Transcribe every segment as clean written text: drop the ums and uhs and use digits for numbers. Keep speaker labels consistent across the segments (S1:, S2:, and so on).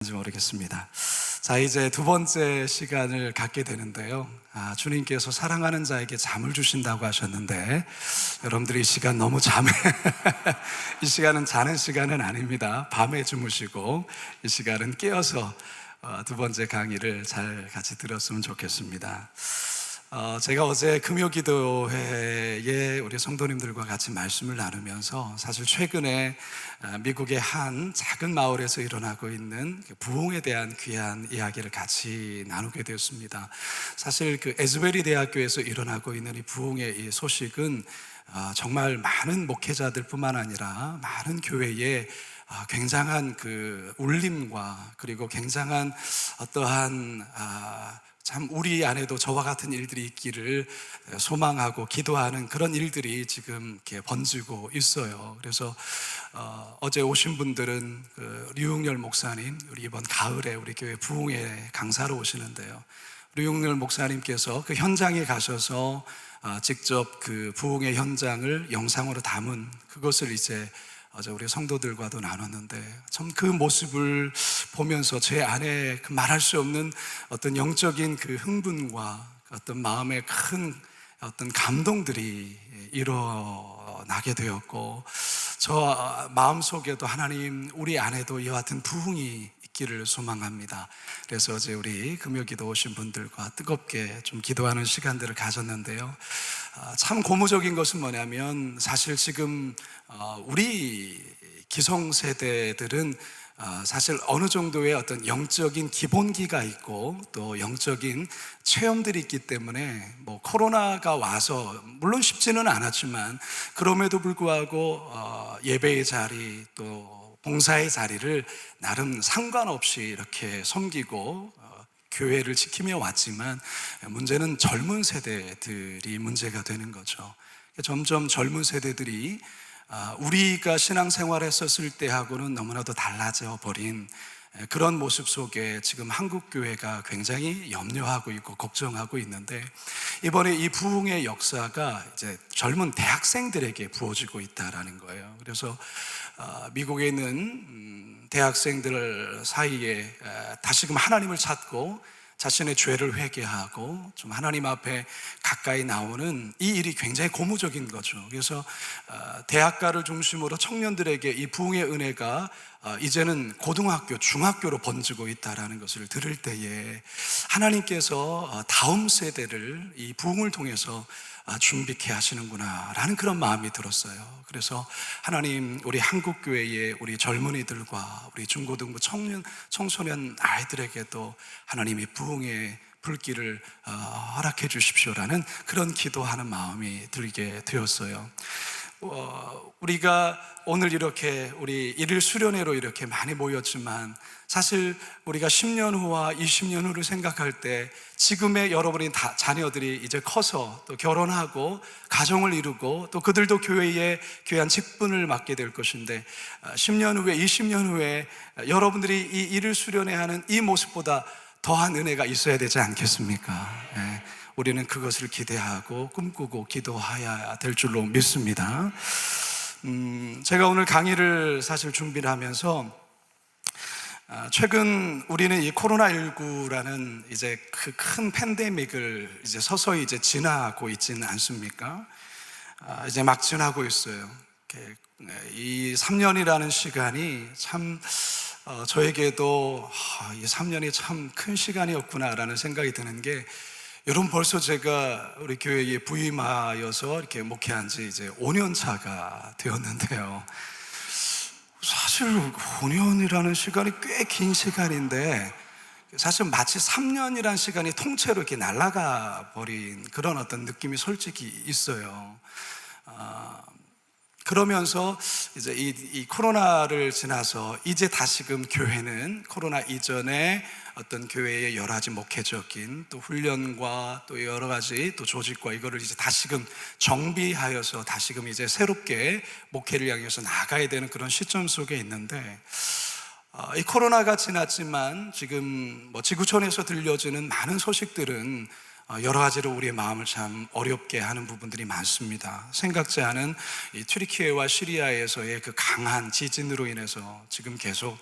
S1: 모르겠습니다. 자, 이제 두 번째 시간을 갖게 되는데요. 주님께서 사랑하는 자에게 잠을 주신다고 하셨는데, 여러분들이 이 시간 너무 잠에 이 시간은 자는 시간은 아닙니다. 밤에 주무시고 이 시간은 깨어서 두 번째 강의를 잘 같이 들었으면 좋겠습니다. 제가 어제 금요기도회에 우리 성도님들과 같이 말씀을 나누면서 사실 최근에 미국의 한 작은 마을에서 일어나고 있는 부흥에 대한 귀한 이야기를 같이 나누게 되었습니다. 사실 그 에즈베리 대학교에서 일어나고 있는 이 부흥의 이 소식은 정말 많은 목회자들뿐만 아니라 많은 교회에 굉장한 그 울림과 그리고 굉장한 어떠한 참 우리 안에도 저와 같은 일들이 있기를 소망하고 기도하는 그런 일들이 지금 이렇게 번지고 있어요. 그래서 어제 오신 분들은 그 류용열 목사님, 우리 이번 가을에 우리 교회 부흥회 강사로 오시는데요. 류용열 목사님께서 그 현장에 가셔서 직접 그 부흥의 현장을 영상으로 담은 그것을 이제 어제 우리 성도들과도 나눴는데, 참 그 모습을 보면서 제 안에 그 말할 수 없는 어떤 영적인 그 흥분과 어떤 마음의 큰 어떤 감동들이 일어나게 되었고, 저 마음속에도 하나님, 우리 안에도 이와 같은 부흥이 있기를 소망합니다. 그래서 어제 우리 금요기도 오신 분들과 뜨겁게 좀 기도하는 시간들을 가졌는데요. 참 고무적인 것은 뭐냐면, 사실 지금 우리 기성세대들은 사실 어느 정도의 어떤 영적인 기본기가 있고 또 영적인 체험들이 있기 때문에 뭐 코로나가 와서 물론 쉽지는 않았지만 그럼에도 불구하고 예배의 자리 또 봉사의 자리를 나름 상관없이 이렇게 섬기고 교회를 지키며 왔지만, 문제는 젊은 세대들이 문제가 되는 거죠. 점점 젊은 세대들이 우리가 신앙생활 했었을 때하고는 너무나도 달라져 버린 그런 모습 속에 지금 한국교회가 굉장히 염려하고 있고 걱정하고 있는데, 이번에 이 부흥의 역사가 이제 젊은 대학생들에게 부어지고 있다라는 거예요. 그래서 미국에 있는 대학생들 사이에 다시금 하나님을 찾고 자신의 죄를 회개하고 좀 하나님 앞에 가까이 나오는 이 일이 굉장히 고무적인 거죠. 그래서 대학가를 중심으로 청년들에게 이 부흥의 은혜가 이제는 고등학교, 중학교로 번지고 있다는 것을 들을 때에 하나님께서 다음 세대를 이 부흥을 통해서 준비케 하시는구나 라는 그런 마음이 들었어요. 그래서 하나님, 우리 한국교회의 우리 젊은이들과 우리 중고등부 청소년 아이들에게도 하나님이 부흥의 불길을 허락해 주십시오라는 그런 기도하는 마음이 들게 되었어요. 우리가 오늘 이렇게 우리 일일 수련회로 이렇게 많이 모였지만, 사실 우리가 10년 후와 20년 후를 생각할 때 지금의 여러분의 자녀들이 이제 커서 또 결혼하고 가정을 이루고 또 그들도 교회에 귀한 직분을 맡게 될 것인데, 10년 후에 20년 후에 여러분들이 이 일일 수련회 하는 이 모습보다 더한 은혜가 있어야 되지 않겠습니까? 우리는 그것을 기대하고 꿈꾸고 기도해야 될 줄로 믿습니다. 제가 오늘 강의를 사실 준비를 하면서 최근 우리는 이 코로나19라는 이제 그 큰 팬데믹을 이제 서서히 이제 지나고 있지는 않습니까? 이제 막 지나고 있어요. 이 3년이라는 시간이 참 저에게도 이 3년이 참 큰 시간이었구나라는 생각이 드는 게, 여러분 벌써 제가 우리 교회에 부임하여서 이렇게 목회한 지 이제 5년 차가 되었는데요. 사실 5년이라는 시간이 꽤 긴 시간인데, 사실 마치 3년이라는 시간이 통째로 이렇게 날아가 버린 그런 어떤 느낌이 솔직히 있어요. 그러면서 이제 이 코로나를 지나서 이제 다시금 교회는 코로나 이전에 어떤 교회의 여러 가지 목회적인 또 훈련과 또 여러 가지 또 조직과 이거를 이제 다시금 정비하여서 다시금 이제 새롭게 목회를 향해서 나가야 되는 그런 시점 속에 있는데, 이 코로나가 지났지만 지금 뭐 지구촌에서 들려지는 많은 소식들은 여러 가지로 우리의 마음을 참 어렵게 하는 부분들이 많습니다. 생각지 않은 이 튀르키예와 시리아에서의 그 강한 지진으로 인해서 지금 계속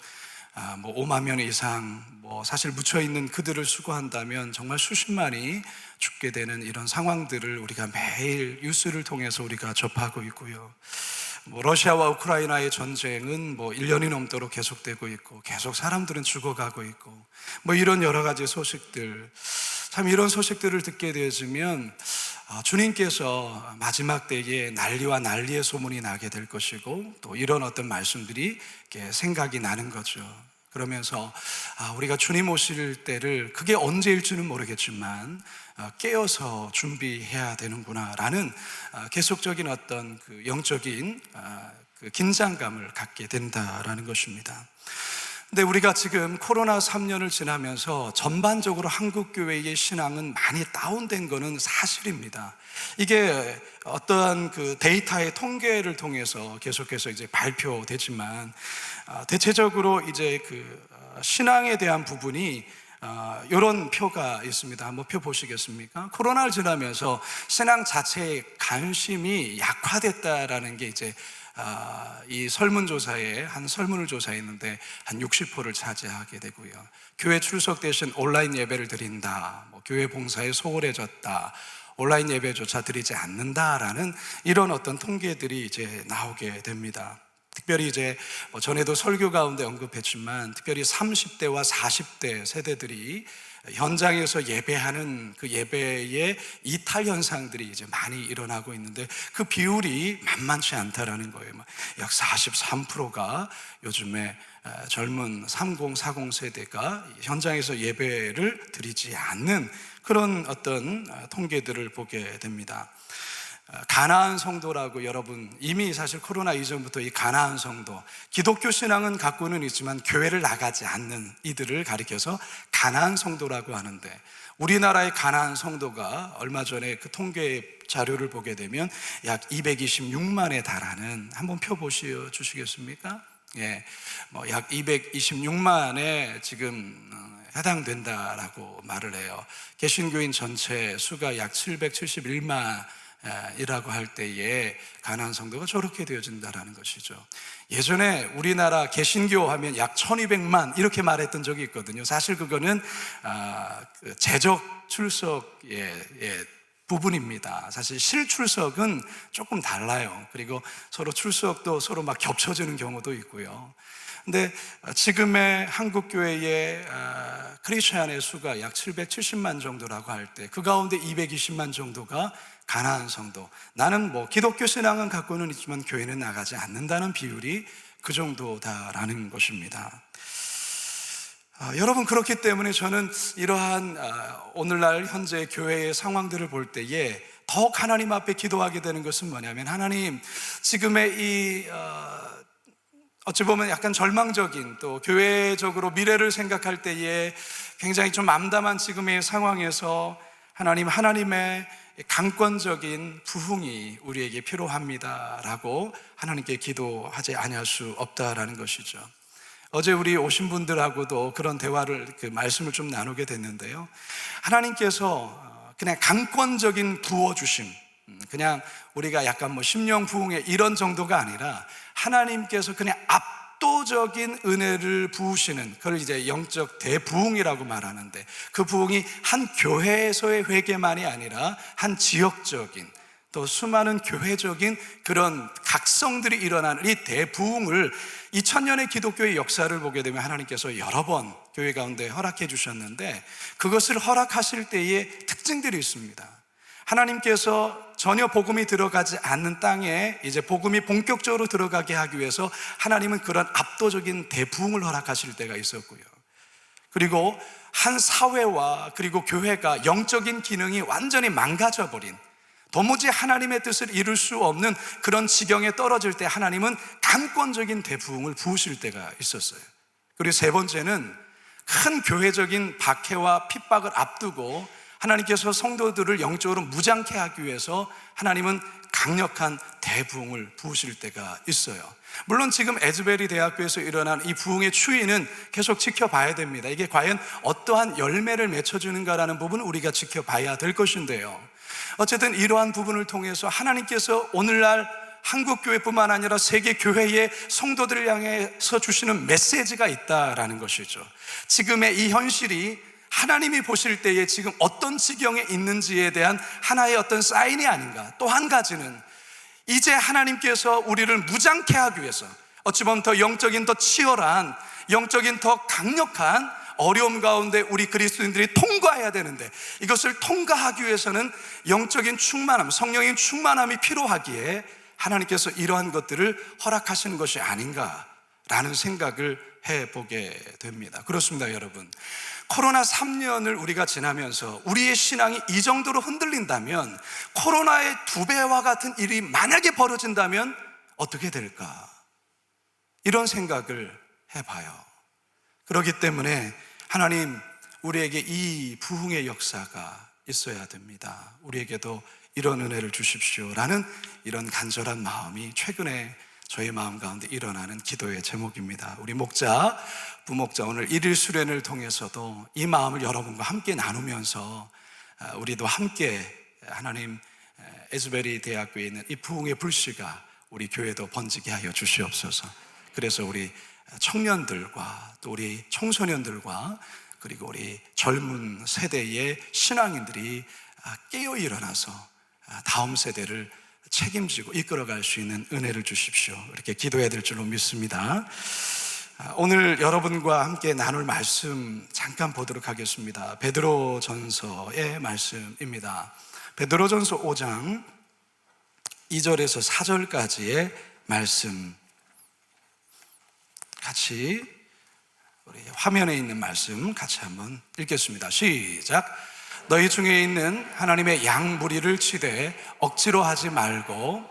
S1: 뭐 5만 명 이상 뭐 사실 묻혀 있는 그들을 수거한다면 정말 수십만이 죽게 되는 이런 상황들을 우리가 매일 뉴스를 통해서 우리가 접하고 있고요. 뭐 러시아와 우크라이나의 전쟁은 뭐 1년이 넘도록 계속되고 있고 계속 사람들은 죽어가고 있고 뭐 이런 여러 가지 소식들, 참 이런 소식들을 듣게 되어지면 주님께서 마지막 때에 난리와 난리의 소문이 나게 될 것이고 또 이런 어떤 말씀들이 이렇게 생각이 나는 거죠. 그러면서 우리가 주님 오실 때를 그게 언제일지는 모르겠지만 깨어서 준비해야 되는구나라는 계속적인 어떤 그 영적인 그 긴장감을 갖게 된다라는 것입니다. 근데 우리가 지금 코로나 3년을 지나면서 전반적으로 한국 교회의 신앙은 많이 다운된 거는 사실입니다. 이게 어떠한 그 데이터의 통계를 통해서 계속해서 이제 발표되지만 대체적으로 이제 그 신앙에 대한 부분이 이런 표가 있습니다. 한번 표 보시겠습니까? 코로나를 지나면서 신앙 자체의 관심이 약화됐다라는 게 이제 이 설문조사에 한 설문을 조사했는데 한 60%를 차지하게 되고요. 교회 출석 대신 온라인 예배를 드린다, 뭐 교회 봉사에 소홀해졌다, 온라인 예배조차 드리지 않는다라는 이런 어떤 통계들이 이제 나오게 됩니다. 특별히 이제 전에도 설교 가운데 언급했지만 특별히 30대와 40대 세대들이 현장에서 예배하는 그 예배의 이탈 현상들이 이제 많이 일어나고 있는데 그 비율이 만만치 않다라는 거예요. 약 43%가 요즘에 젊은 30, 40 세대가 현장에서 예배를 드리지 않는 그런 어떤 통계들을 보게 됩니다. 가나안 성도라고 여러분 이미 사실 코로나 이전부터 이 가나안 성도, 기독교 신앙은 갖고는 있지만 교회를 나가지 않는 이들을 가리켜서 가나안 성도라고 하는데 우리나라의 가나안 성도가 얼마 전에 그 통계 자료를 보게 되면 약 226만에 달하는, 한번 펴 보시겠습니까? 예, 뭐 약 226만에 지금 해당된다라고 말을 해요. 개신교인 전체 수가 약 771만 이라고 할 때에 가나안 성도가 저렇게 되어진다라는 것이죠. 예전에 우리나라 개신교 하면 약 1200만 이렇게 말했던 적이 있거든요. 사실 그거는 재적 출석의 부분입니다. 사실 실출석은 조금 달라요. 그리고 서로 출석도 서로 막 겹쳐지는 경우도 있고요. 근데 지금의 한국교회의 크리스천의 수가 약 770만 정도라고 할 때 그 가운데 220만 정도가 가나안 성도, 나는 뭐 기독교 신앙은 갖고는 있지만 교회는 나가지 않는다는 비율이 그 정도다라는 것입니다. 여러분, 그렇기 때문에 저는 이러한 오늘날 현재 교회의 상황들을 볼 때에 더욱 하나님 앞에 기도하게 되는 것은 뭐냐면, 하나님, 지금의 이 어찌 보면 약간 절망적인, 또 교회적으로 미래를 생각할 때에 굉장히 좀 암담한 지금의 상황에서 하나님의 강권적인 부흥이 우리에게 필요합니다라고 하나님께 기도하지 아니할 수 없다라는 것이죠. 어제 우리 오신 분들하고도 그런 대화를, 그 말씀을 좀 나누게 됐는데요, 하나님께서 그냥 강권적인 부어주심, 그냥 우리가 약간 뭐 심령 부흥회 이런 정도가 아니라 하나님께서 그냥 압도적인 은혜를 부으시는, 그걸 이제 영적 대부흥이라고 말하는데, 그 부흥이 한 교회에서의 회개만이 아니라 한 지역적인, 또 수많은 교회적인 그런 각성들이 일어나는 이 대부흥을 2000년의 기독교의 역사를 보게 되면 하나님께서 여러 번 교회 가운데 허락해 주셨는데, 그것을 허락하실 때의 특징들이 있습니다. 하나님께서 전혀 복음이 들어가지 않는 땅에 이제 복음이 본격적으로 들어가게 하기 위해서 하나님은 그런 압도적인 대부흥을 허락하실 때가 있었고요. 그리고 한 사회와 그리고 교회가 영적인 기능이 완전히 망가져버린, 도무지 하나님의 뜻을 이룰 수 없는 그런 지경에 떨어질 때 하나님은 강권적인 대부흥을 부으실 때가 있었어요. 그리고 세 번째는 큰 교회적인 박해와 핍박을 앞두고 하나님께서 성도들을 영적으로 무장케 하기 위해서 하나님은 강력한 대부흥을 부으실 때가 있어요. 물론 지금 에즈베리 대학교에서 일어난 이 부흥의 추이는 계속 지켜봐야 됩니다. 이게 과연 어떠한 열매를 맺혀주는가라는 부분을 우리가 지켜봐야 될 것인데요, 어쨌든 이러한 부분을 통해서 하나님께서 오늘날 한국교회뿐만 아니라 세계 교회의 성도들을 향해서 주시는 메시지가 있다라는 것이죠. 지금의 이 현실이 하나님이 보실 때에 지금 어떤 지경에 있는지에 대한 하나의 어떤 사인이 아닌가. 또 한 가지는 이제 하나님께서 우리를 무장케 하기 위해서 어찌 보면 더 영적인 더 치열한, 영적인 더 강력한 어려움 가운데 우리 그리스도인들이 통과해야 되는데, 이것을 통과하기 위해서는 영적인 충만함, 성령의 충만함이 필요하기에 하나님께서 이러한 것들을 허락하시는 것이 아닌가라는 생각을 해보게 됩니다. 그렇습니다, 여러분. 코로나 3년을 우리가 지나면서 우리의 신앙이 이 정도로 흔들린다면, 코로나의 2배와 같은 일이 만약에 벌어진다면 어떻게 될까? 이런 생각을 해봐요. 그렇기 때문에 하나님, 우리에게 이 부흥의 역사가 있어야 됩니다. 우리에게도 이런 은혜를 주십시오라는 이런 간절한 마음이 최근에 저희 마음 가운데 일어나는 기도의 제목입니다. 우리 목자, 부목자 오늘 1일 수련을 통해서도 이 마음을 여러분과 함께 나누면서 우리도 함께 하나님 에즈베리 대학교에 있는 이 부흥의 불씨가 우리 교회도 번지게 하여 주시옵소서. 그래서 우리 청년들과 또 우리 청소년들과 그리고 우리 젊은 세대의 신앙인들이 깨어 일어나서 다음 세대를 책임지고 이끌어갈 수 있는 은혜를 주십시오. 이렇게 기도해야 될 줄로 믿습니다. 오늘 여러분과 함께 나눌 말씀 잠깐 보도록 하겠습니다. 베드로전서의 말씀입니다. 베드로전서 5장 2절에서 4절까지의 말씀, 같이 우리 화면에 있는 말씀 같이 한번 읽겠습니다. 시작. 너희 중에 있는 하나님의 양무리를 치되 억지로 하지 말고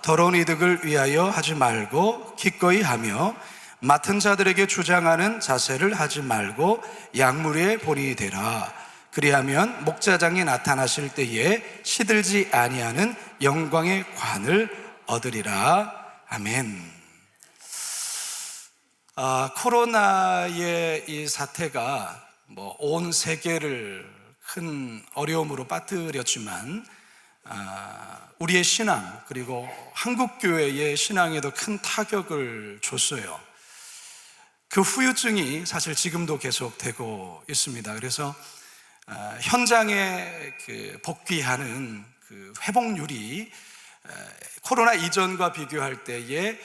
S1: 더러운 이득을 위하여 하지 말고 기꺼이 하며 맡은 자들에게 주장하는 자세를 하지 말고 양무리의 본이 되라. 그리하면 목자장이 나타나실 때에 시들지 아니하는 영광의 관을 얻으리라. 아멘. 코로나의 이 사태가 온 세계를 큰 어려움으로 빠뜨렸지만 우리의 신앙, 그리고 한국교회의 신앙에도 큰 타격을 줬어요. 그 후유증이 사실 지금도 계속되고 있습니다. 그래서 현장에 복귀하는 그 회복률이 코로나 이전과 비교할 때에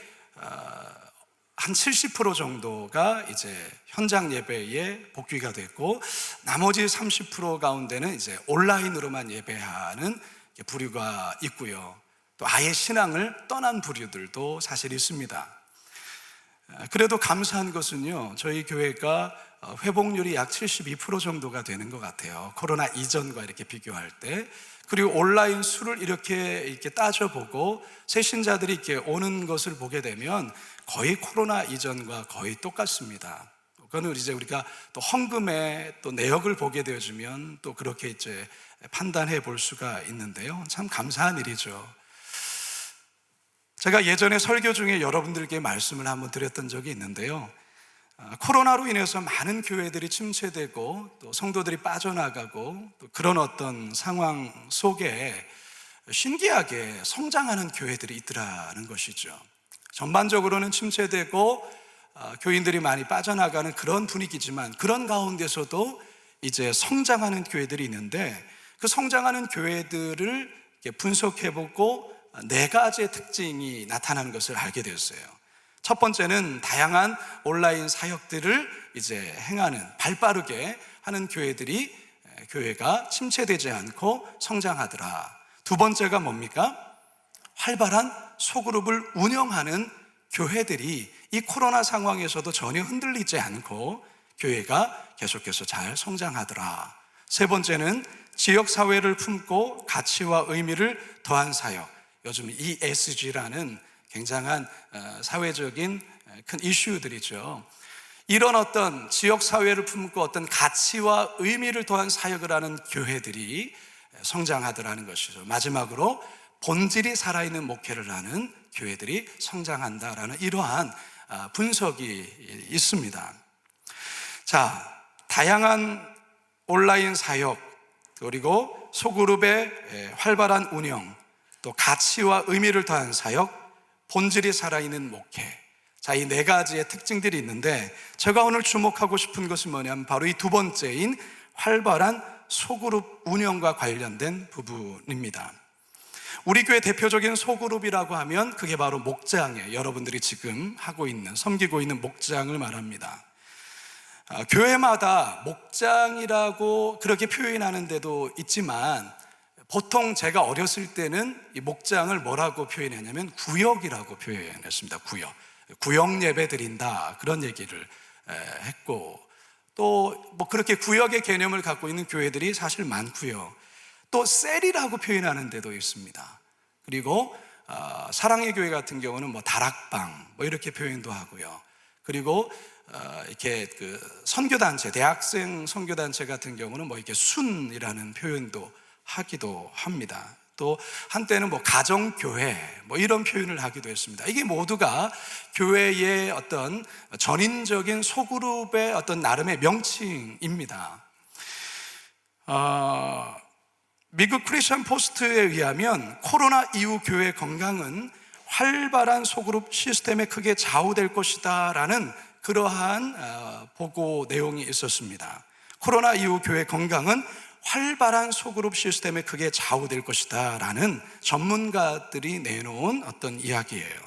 S1: 한 70% 정도가 이제 현장 예배에 복귀가 됐고, 나머지 30% 가운데는 이제 온라인으로만 예배하는 부류가 있고요. 또 아예 신앙을 떠난 부류들도 사실 있습니다. 그래도 감사한 것은요, 저희 교회가 회복률이 약 72% 정도가 되는 것 같아요. 코로나 이전과 이렇게 비교할 때. 그리고 온라인 수를 이렇게 따져보고 새신자들이 이렇게 오는 것을 보게 되면 거의 코로나 이전과 거의 똑같습니다. 그거는 이제 우리가 또 헌금의 또 내역을 보게 되어지면 또 그렇게 이제 판단해 볼 수가 있는데요. 참 감사한 일이죠. 제가 예전에 설교 중에 여러분들께 말씀을 한번 드렸던 적이 있는데요. 코로나로 인해서 많은 교회들이 침체되고 또 성도들이 빠져나가고 또 그런 어떤 상황 속에 신기하게 성장하는 교회들이 있더라는 것이죠. 전반적으로는 침체되고 교인들이 많이 빠져나가는 그런 분위기지만, 그런 가운데서도 이제 성장하는 교회들이 있는데, 그 성장하는 교회들을 분석해보고 4가지의 특징이 나타나는 것을 알게 되었어요. 첫 번째는 다양한 온라인 사역들을 이제 행하는, 발빠르게 하는 교회가 침체되지 않고 성장하더라. 두 번째가 뭡니까? 활발한 소그룹을 운영하는 교회들이 이 코로나 상황에서도 전혀 흔들리지 않고 교회가 계속해서 잘 성장하더라. 세 번째는 지역사회를 품고 가치와 의미를 더한 사역, 요즘 ESG라는 굉장한 사회적인 큰 이슈들이죠. 이런 어떤 지역사회를 품고 어떤 가치와 의미를 더한 사역을 하는 교회들이 성장하더라는 것이죠. 마지막으로 본질이 살아있는 목회를 하는 교회들이 성장한다라는 이러한 분석이 있습니다. 자, 다양한 온라인 사역 그리고 소그룹의 활발한 운영, 또 가치와 의미를 더한 사역, 본질이 살아있는 목회. 자, 이 네 가지의 특징들이 있는데 제가 오늘 주목하고 싶은 것은 뭐냐면 바로 이 두 번째인 활발한 소그룹 운영과 관련된 부분입니다. 우리 교회 대표적인 소그룹이라고 하면 그게 바로 목장이에요. 여러분들이 지금 하고 있는, 섬기고 있는 목장을 말합니다. 교회마다 목장이라고 그렇게 표현하는 데도 있지만 보통 제가 어렸을 때는 이 목장을 뭐라고 표현했냐면 구역이라고 표현했습니다. 구역 예배 드린다, 그런 얘기를 했고, 또 뭐 그렇게 구역의 개념을 갖고 있는 교회들이 사실 많고요. 또 셀이라고 표현하는 데도 있습니다. 그리고 사랑의 교회 같은 경우는 뭐 다락방 뭐 이렇게 표현도 하고요. 그리고 이렇게 그 선교단체, 대학생 선교단체 같은 경우는 뭐 이렇게 순이라는 표현도 하기도 합니다. 또 한때는 뭐 가정교회 뭐 이런 표현을 하기도 했습니다. 이게 모두가 교회의 어떤 전인적인 소그룹의 어떤 나름의 명칭입니다. 미국 크리스천 포스트에 의하면 코로나 이후 교회 건강은 활발한 소그룹 시스템에 크게 좌우될 것이다 라는 그러한 보고 내용이 있었습니다. 코로나 이후 교회 건강은 활발한 소그룹 시스템에 크게 좌우될 것이다 라는 전문가들이 내놓은 어떤 이야기예요.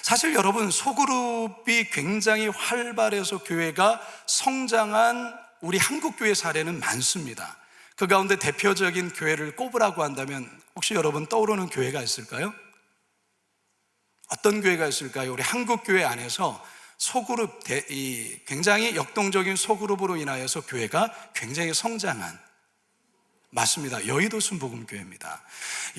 S1: 사실 여러분, 소그룹이 굉장히 활발해서 교회가 성장한 우리 한국교회 사례는 많습니다. 그 가운데 대표적인 교회를 꼽으라고 한다면 혹시 여러분 떠오르는 교회가 있을까요? 어떤 교회가 있을까요? 우리 한국교회 안에서 소그룹, 이 굉장히 역동적인 소그룹으로 인하여서 교회가 굉장히 성장한, 맞습니다. 여의도 순복음교회입니다.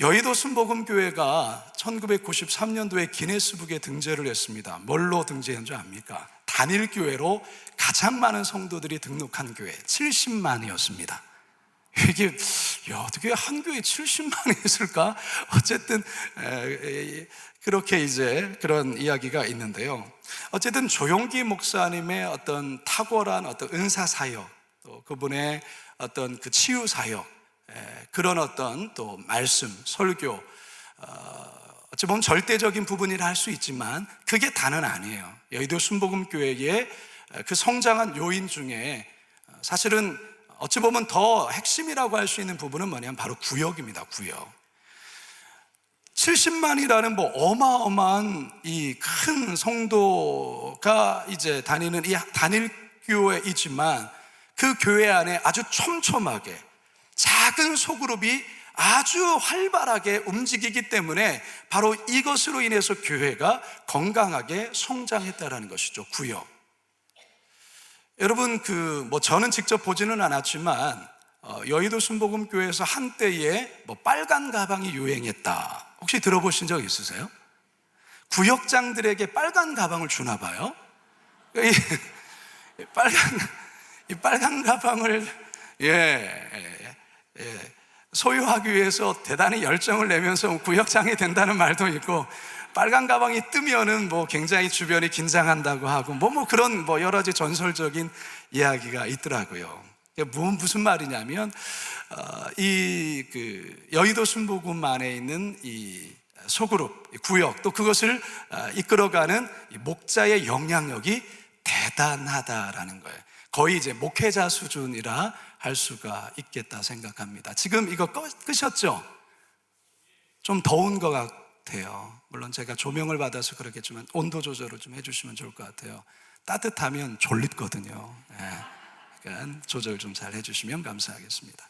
S1: 여의도 순복음교회가 1993년도에 기네스북에 등재를 했습니다. 뭘로 등재한 줄 압니까? 단일교회로 가장 많은 성도들이 등록한 교회 70만이었습니다. 이게 어떻게 한 교회에 70만이 있을까? 어쨌든 그렇게 이제 그런 이야기가 있는데요. 어쨌든 조용기 목사님의 어떤 탁월한 어떤 은사 사역, 또 그분의 어떤 그 치유 사역, 그런 어떤 또 말씀, 설교, 어찌 보면 절대적인 부분이라 할 수 있지만 그게 다는 아니에요. 여의도 순복음교회의 그 성장한 요인 중에 사실은 어찌 보면 더 핵심이라고 할 수 있는 부분은 뭐냐면 바로 구역입니다. 구역. 70만이라는 뭐 어마어마한 이 큰 성도가 이제 다니는 이 단일 교회이지만 그 교회 안에 아주 촘촘하게 작은 소그룹이 아주 활발하게 움직이기 때문에 바로 이것으로 인해서 교회가 건강하게 성장했다라는 것이죠. 구역. 여러분, 저는 직접 보지는 않았지만 여의도 순복음교회에서 한때에 뭐 빨간 가방이 유행했다. 혹시 들어보신 적 있으세요? 구역장들에게 빨간 가방을 주나 봐요. 이 빨간 가방을 소유하기 위해서 대단히 열정을 내면서 구역장이 된다는 말도 있고, 빨간 가방이 뜨면은 뭐 굉장히 주변이 긴장한다고 하고 그런 여러 가지 전설적인 이야기가 있더라고요. 무슨 말이냐면 여의도 순복음 안에 있는 이 소그룹, 구역, 또 그것을 이끌어가는 목자의 영향력이 대단하다라는 거예요. 거의 이제 목회자 수준이라 할 수가 있겠다 생각합니다. 지금 이거 끄셨죠? 좀 더운 것 같아요. 물론 제가 조명을 받아서 그렇겠지만 온도 조절을 좀 해주시면 좋을 것 같아요. 따뜻하면 졸립거든요. 그러니까 조절 좀 잘 해주시면 감사하겠습니다.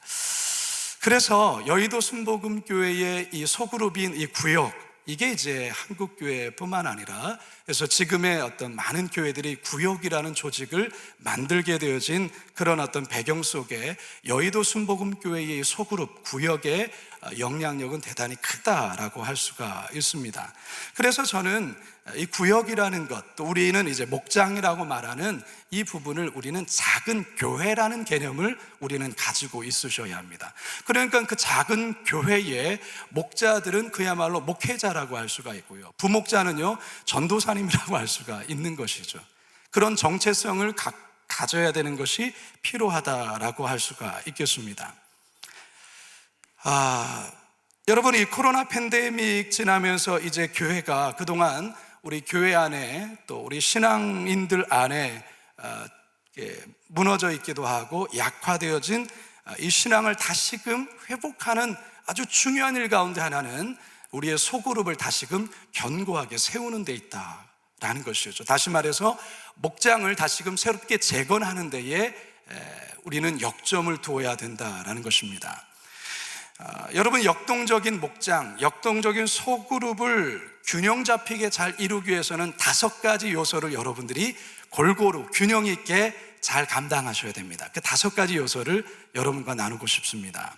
S1: 그래서 여의도 순복음교회의 이 소그룹인 이 구역, 이게 이제 한국교회뿐만 아니라 그래서 지금의 어떤 많은 교회들이 구역이라는 조직을 만들게 되어진 그런 어떤 배경 속에 여의도 순복음교회의 소그룹, 구역의 영향력은 대단히 크다라고 할 수가 있습니다. 그래서 저는 이 구역이라는 것, 또 우리는 이제 목장이라고 말하는 이 부분을 우리는 작은 교회라는 개념을 우리는 가지고 있으셔야 합니다. 그러니까 그 작은 교회의 목자들은 그야말로 목회자라고 할 수가 있고요, 부목자는요 전도사님이라고 할 수가 있는 것이죠. 그런 정체성을 가져야 되는 것이 필요하다라고 할 수가 있겠습니다. 아, 여러분, 이 코로나 팬데믹 지나면서 이제 교회가 그동안 우리 교회 안에 또 우리 신앙인들 안에 무너져 있기도 하고 약화되어진 이 신앙을 다시금 회복하는 아주 중요한 일 가운데 하나는 우리의 소그룹을 다시금 견고하게 세우는 데 있다라는 것이죠. 다시 말해서 목장을 다시금 새롭게 재건하는 데에 우리는 역점을 두어야 된다라는 것입니다. 여러분, 역동적인 목장, 역동적인 소그룹을 균형 잡히게 잘 이루기 위해서는 5가지 요소를 여러분들이 골고루 균형 있게 잘 감당하셔야 됩니다. 그 5가지 요소를 여러분과 나누고 싶습니다.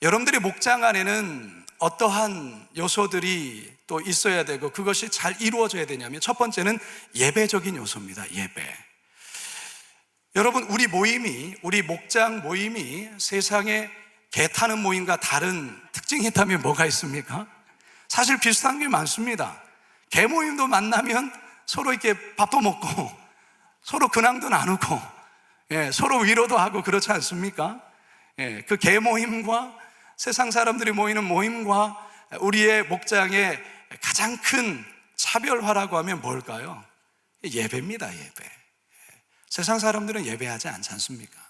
S1: 여러분들이 목장 안에는 어떠한 요소들이 또 있어야 되고 그것이 잘 이루어져야 되냐면, 첫 번째는 예배적인 요소입니다. 예배. 여러분, 우리 목장 모임이 세상에 개 타는 모임과 다른 특징이 있다면 뭐가 있습니까? 사실 비슷한 게 많습니다. 개 모임도 만나면 서로 이렇게 밥도 먹고 서로 근황도 나누고 서로 위로도 하고 그렇지 않습니까? 그 개 모임과 세상 사람들이 모이는 모임과 우리의 목장의 가장 큰 차별화라고 하면 뭘까요? 예배입니다. 예배. 세상 사람들은 예배하지 않지 않습니까?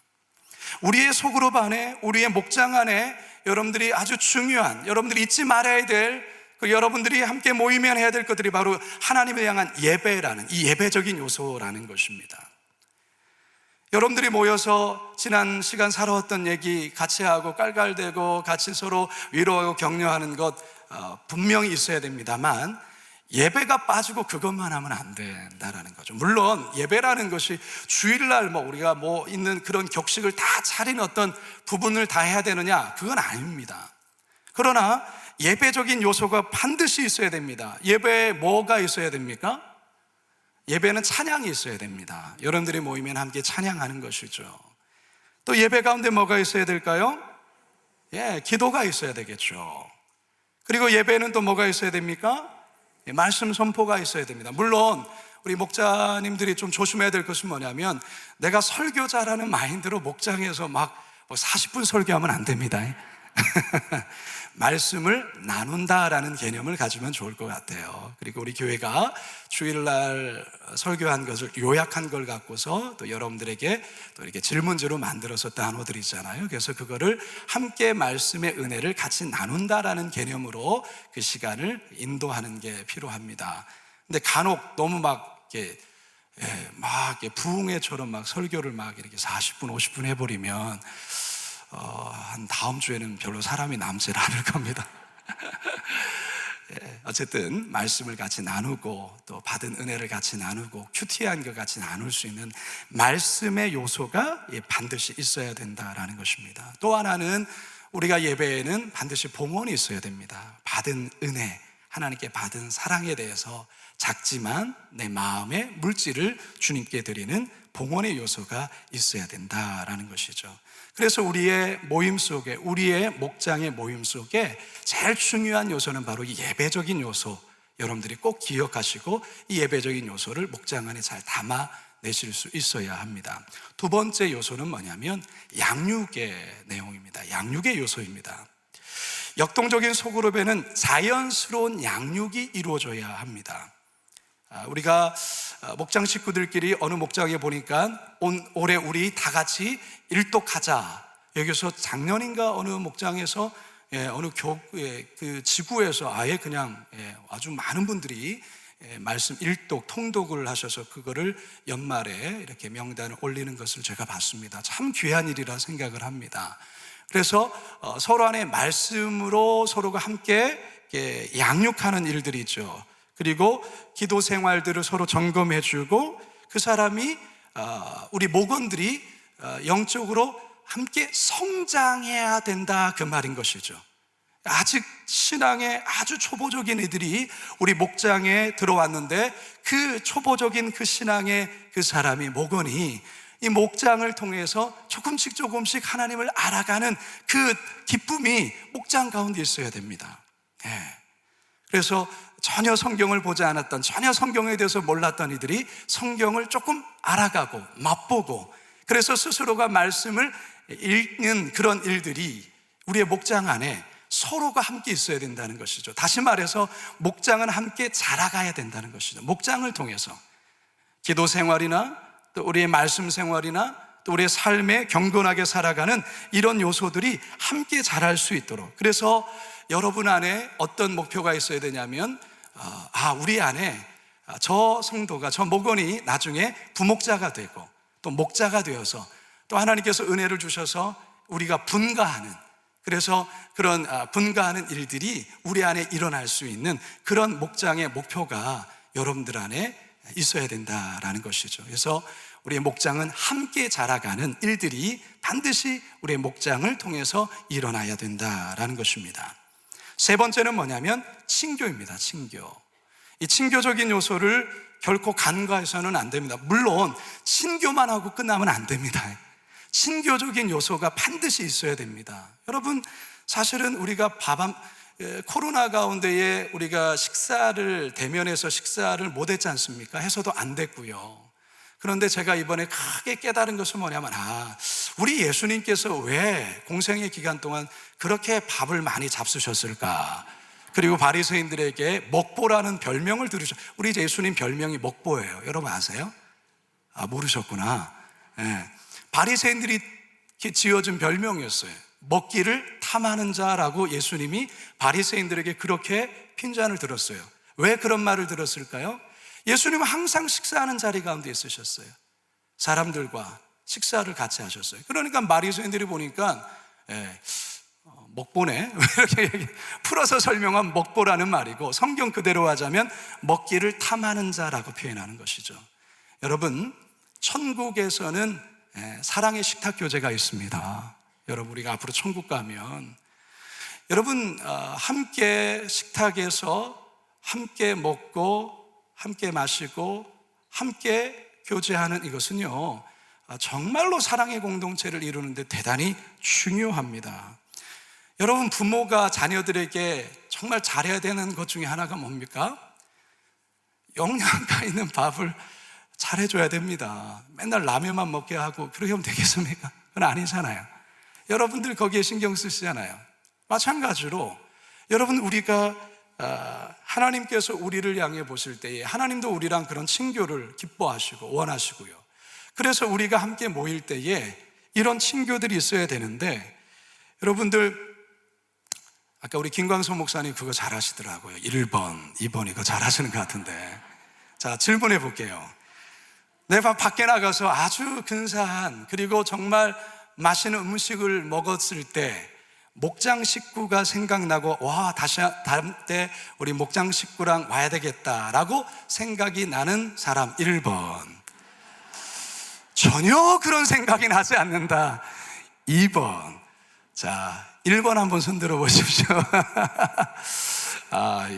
S1: 우리의 소그룹 안에, 우리의 목장 안에 여러분들이 아주 중요한, 여러분들이 잊지 말아야 될, 여러분들이 함께 모이면 해야 될 것들이 바로 하나님을 향한 예배라는, 이 예배적인 요소라는 것입니다. 여러분들이 모여서 지난 시간 살아왔던 얘기 같이 하고 깔깔대고 같이 서로 위로하고 격려하는 것 분명히 있어야 됩니다만, 예배가 빠지고 그것만 하면 안 된다라는 거죠. 물론 예배라는 것이 주일날 우리가 있는 그런 격식을 다 차린 어떤 부분을 다 해야 되느냐, 그건 아닙니다. 그러나 예배적인 요소가 반드시 있어야 됩니다. 예배에 뭐가 있어야 됩니까? 예배는 찬양이 있어야 됩니다. 여러분들이 모이면 함께 찬양하는 것이죠. 또 예배 가운데 뭐가 있어야 될까요? 기도가 있어야 되겠죠. 그리고 예배는 또 뭐가 있어야 됩니까? 말씀 선포가 있어야 됩니다. 물론 우리 목자님들이 좀 조심해야 될 것은 뭐냐면, 내가 설교자라는 마인드로 목장에서 40분 설교하면 안 됩니다. 말씀을 나눈다라는 개념을 가지면 좋을 것 같아요. 그리고 우리 교회가 주일날 설교한 것을 요약한 걸 갖고서 또 여러분들에게 또 이렇게 질문지로 만들어서 나눠드리잖아요. 그래서 그거를 함께 말씀의 은혜를 같이 나눈다라는 개념으로 그 시간을 인도하는 게 필요합니다. 근데 간혹 너무 이렇게 부흥회처럼 설교를 이렇게 40분, 50분 해버리면 한 다음 주에는 별로 사람이 남질 않을 겁니다. 어쨌든 말씀을 같이 나누고 또 받은 은혜를 같이 나누고 큐티한 것 같이 나눌 수 있는 말씀의 요소가 반드시 있어야 된다라는 것입니다. 또 하나는 우리가 예배에는 반드시 봉헌이 있어야 됩니다. 받은 은혜, 하나님께 받은 사랑에 대해서 작지만 내 마음의 물질을 주님께 드리는 봉헌의 요소가 있어야 된다라는 것이죠. 그래서 우리의 모임 속에, 우리의 목장의 모임 속에 제일 중요한 요소는 바로 이 예배적인 요소, 여러분들이 꼭 기억하시고 이 예배적인 요소를 목장 안에 잘 담아내실 수 있어야 합니다. 두 번째 요소는 뭐냐면 양육의 내용입니다. 양육의 요소입니다. 역동적인 소그룹에는 자연스러운 양육이 이루어져야 합니다. 우리가 목장 식구들끼리 어느 목장에 보니까 올해 우리 다 같이 일독하자. 여기서 작년인가 어느 목장에서 어느 그 지구에서 아예 그냥 아주 많은 분들이 말씀 일독, 통독을 하셔서 그거를 연말에 이렇게 명단을 올리는 것을 제가 봤습니다. 참 귀한 일이라 생각을 합니다. 그래서 서로 안에 말씀으로 서로가 함께 양육하는 일들이 있죠. 그리고 기도 생활들을 서로 점검해주고 그 사람이 우리 목원들이 영적으로 함께 성장해야 된다, 그 말인 것이죠. 아직 신앙의 아주 초보적인 애들이 우리 목장에 들어왔는데 그 초보적인 그 신앙의 그 사람이, 목원이 이 목장을 통해서 조금씩 하나님을 알아가는 그 기쁨이 목장 가운데 있어야 됩니다. 그래서 전혀 성경을 보지 않았던, 전혀 성경에 대해서 몰랐던 이들이 성경을 조금 알아가고 맛보고, 그래서 스스로가 말씀을 읽는 그런 일들이 우리의 목장 안에 서로가 함께 있어야 된다는 것이죠. 다시 말해서 목장은 함께 자라가야 된다는 것이죠. 목장을 통해서 기도 생활이나 또 우리의 말씀 생활이나 또 우리의 삶에 경건하게 살아가는 이런 요소들이 함께 자랄 수 있도록, 그래서 여러분 안에 어떤 목표가 있어야 되냐면 우리 안에 저 성도가, 저 목원이 나중에 부목자가 되고 또 목자가 되어서 또 하나님께서 은혜를 주셔서 우리가 분가하는, 그래서 그런 분가하는 일들이 우리 안에 일어날 수 있는 그런 목장의 목표가 여러분들 안에 있어야 된다라는 것이죠. 그래서 우리의 목장은 함께 자라가는 일들이 반드시 우리의 목장을 통해서 일어나야 된다라는 것입니다. 세 번째는 뭐냐면 친교입니다. 친교. 이 친교적인 요소를 결코 간과해서는 안 됩니다. 물론 친교만 하고 끝나면 안 됩니다. 친교적인 요소가 반드시 있어야 됩니다. 여러분, 사실은 우리가 코로나 가운데에 우리가 식사를 대면해서 식사를 못했지 않습니까? 해서도 안 됐고요. 그런데 제가 이번에 크게 깨달은 것은 뭐냐면 우리 예수님께서 왜 공생의 기간 동안 그렇게 밥을 많이 잡수셨을까? 그리고 바리새인들에게 먹보라는 별명을 우리 예수님 별명이 먹보예요. 여러분 아세요? 모르셨구나. 네. 바리새인들이 지어준 별명이었어요. 먹기를 탐하는 자라고 예수님이 바리새인들에게 그렇게 핀잔을 들었어요. 왜 그런 말을 들었을까요? 예수님은 항상 식사하는 자리 가운데 있으셨어요. 사람들과 식사를 같이 하셨어요. 그러니까 바리새인들이 보니까 먹보네, 이렇게 풀어서 설명한 먹보라는 말이고, 성경 그대로 하자면 먹기를 탐하는 자라고 표현하는 것이죠. 여러분, 천국에서는 사랑의 식탁 교제가 있습니다. 여러분, 우리가 앞으로 천국 가면 여러분 함께 식탁에서 함께 먹고 함께 마시고 함께 교제하는 이것은요, 정말로 사랑의 공동체를 이루는데 대단히 중요합니다. 여러분, 부모가 자녀들에게 정말 잘해야 되는 것 중에 하나가 뭡니까? 영양가 있는 밥을 잘해줘야 됩니다. 맨날 라면만 먹게 하고 그렇게 하면 되겠습니까? 그건 아니잖아요. 여러분들 거기에 신경 쓰시잖아요. 마찬가지로 여러분, 우리가 하나님께서 우리를 향해 보실 때에 하나님도 우리랑 그런 친교를 기뻐하시고 원하시고요. 그래서 우리가 함께 모일 때에 이런 친교들이 있어야 되는데, 여러분들 아까 우리 김광석 목사님 그거 잘하시더라고요. 1번, 2번 이거 잘하시는 것 같은데. 자, 질문해 볼게요. 내가 밖에 나가서 아주 근사한 그리고 정말 맛있는 음식을 먹었을 때 목장 식구가 생각나고 다음 때 우리 목장 식구랑 와야 되겠다라고 생각이 나는 사람 1번. 전혀 그런 생각이 나지 않는다 2번. 자, 1번 한번 손 들어 보십시오.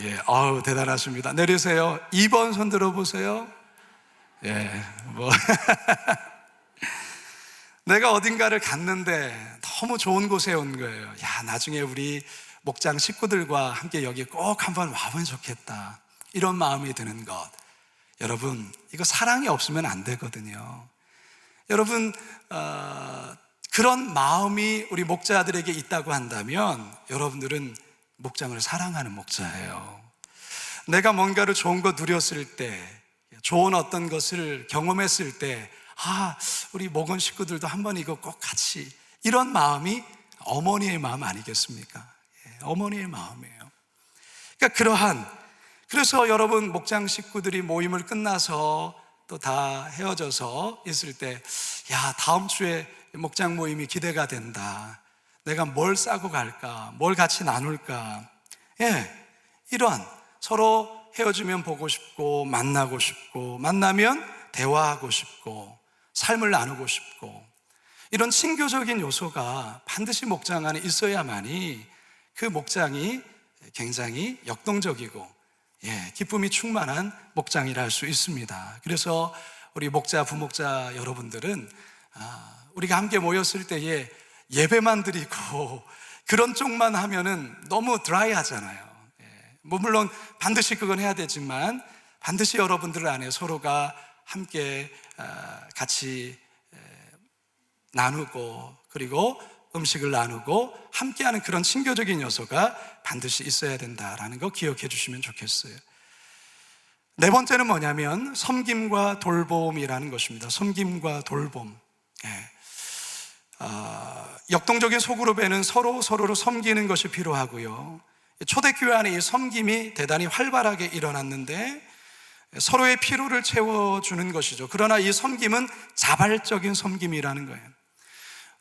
S1: 예. 대단하십니다. 내리세요. 2번 손 들어 보세요. 예. 내가 어딘가를 갔는데 너무 좋은 곳에 온 거예요. 나중에 우리 목장 식구들과 함께 여기 꼭 한번 와보면 좋겠다, 이런 마음이 드는 것. 여러분, 이거 사랑이 없으면 안 되거든요. 여러분, 그런 마음이 우리 목자들에게 있다고 한다면 여러분들은 목장을 사랑하는 목자예요. 내가 뭔가를 좋은 거 누렸을 때, 좋은 어떤 것을 경험했을 때 우리 목원 식구들도 한번 이거 꼭 같이, 이런 마음이 어머니의 마음 아니겠습니까? 어머니의 마음이에요. 그러니까 그래서 여러분, 목장 식구들이 모임을 끝나서 또 다 헤어져서 있을 때 다음 주에 목장 모임이 기대가 된다. 내가 뭘 싸고 갈까? 뭘 같이 나눌까? 이런 서로 헤어지면 보고 싶고 만나고 싶고 만나면 대화하고 싶고 삶을 나누고 싶고, 이런 친교적인 요소가 반드시 목장 안에 있어야만이 그 목장이 굉장히 역동적이고 기쁨이 충만한 목장이라 할 수 있습니다. 그래서 우리 목자, 부목자 여러분들은 우리가 함께 모였을 때에 예배만 드리고 그런 쪽만 하면은 너무 드라이하잖아요. 물론 반드시 그건 해야 되지만 반드시 여러분들 안에 서로가 함께 같이 나누고 그리고 음식을 나누고 함께하는 그런 친교적인 요소가 반드시 있어야 된다라는 거 기억해 주시면 좋겠어요. 네 번째는 뭐냐면 섬김과 돌봄이라는 것입니다. 섬김과 돌봄. 역동적인 소그룹에는 서로를 섬기는 것이 필요하고요. 초대교회 안에 이 섬김이 대단히 활발하게 일어났는데 서로의 필요를 채워주는 것이죠. 그러나 이 섬김은 자발적인 섬김이라는 거예요.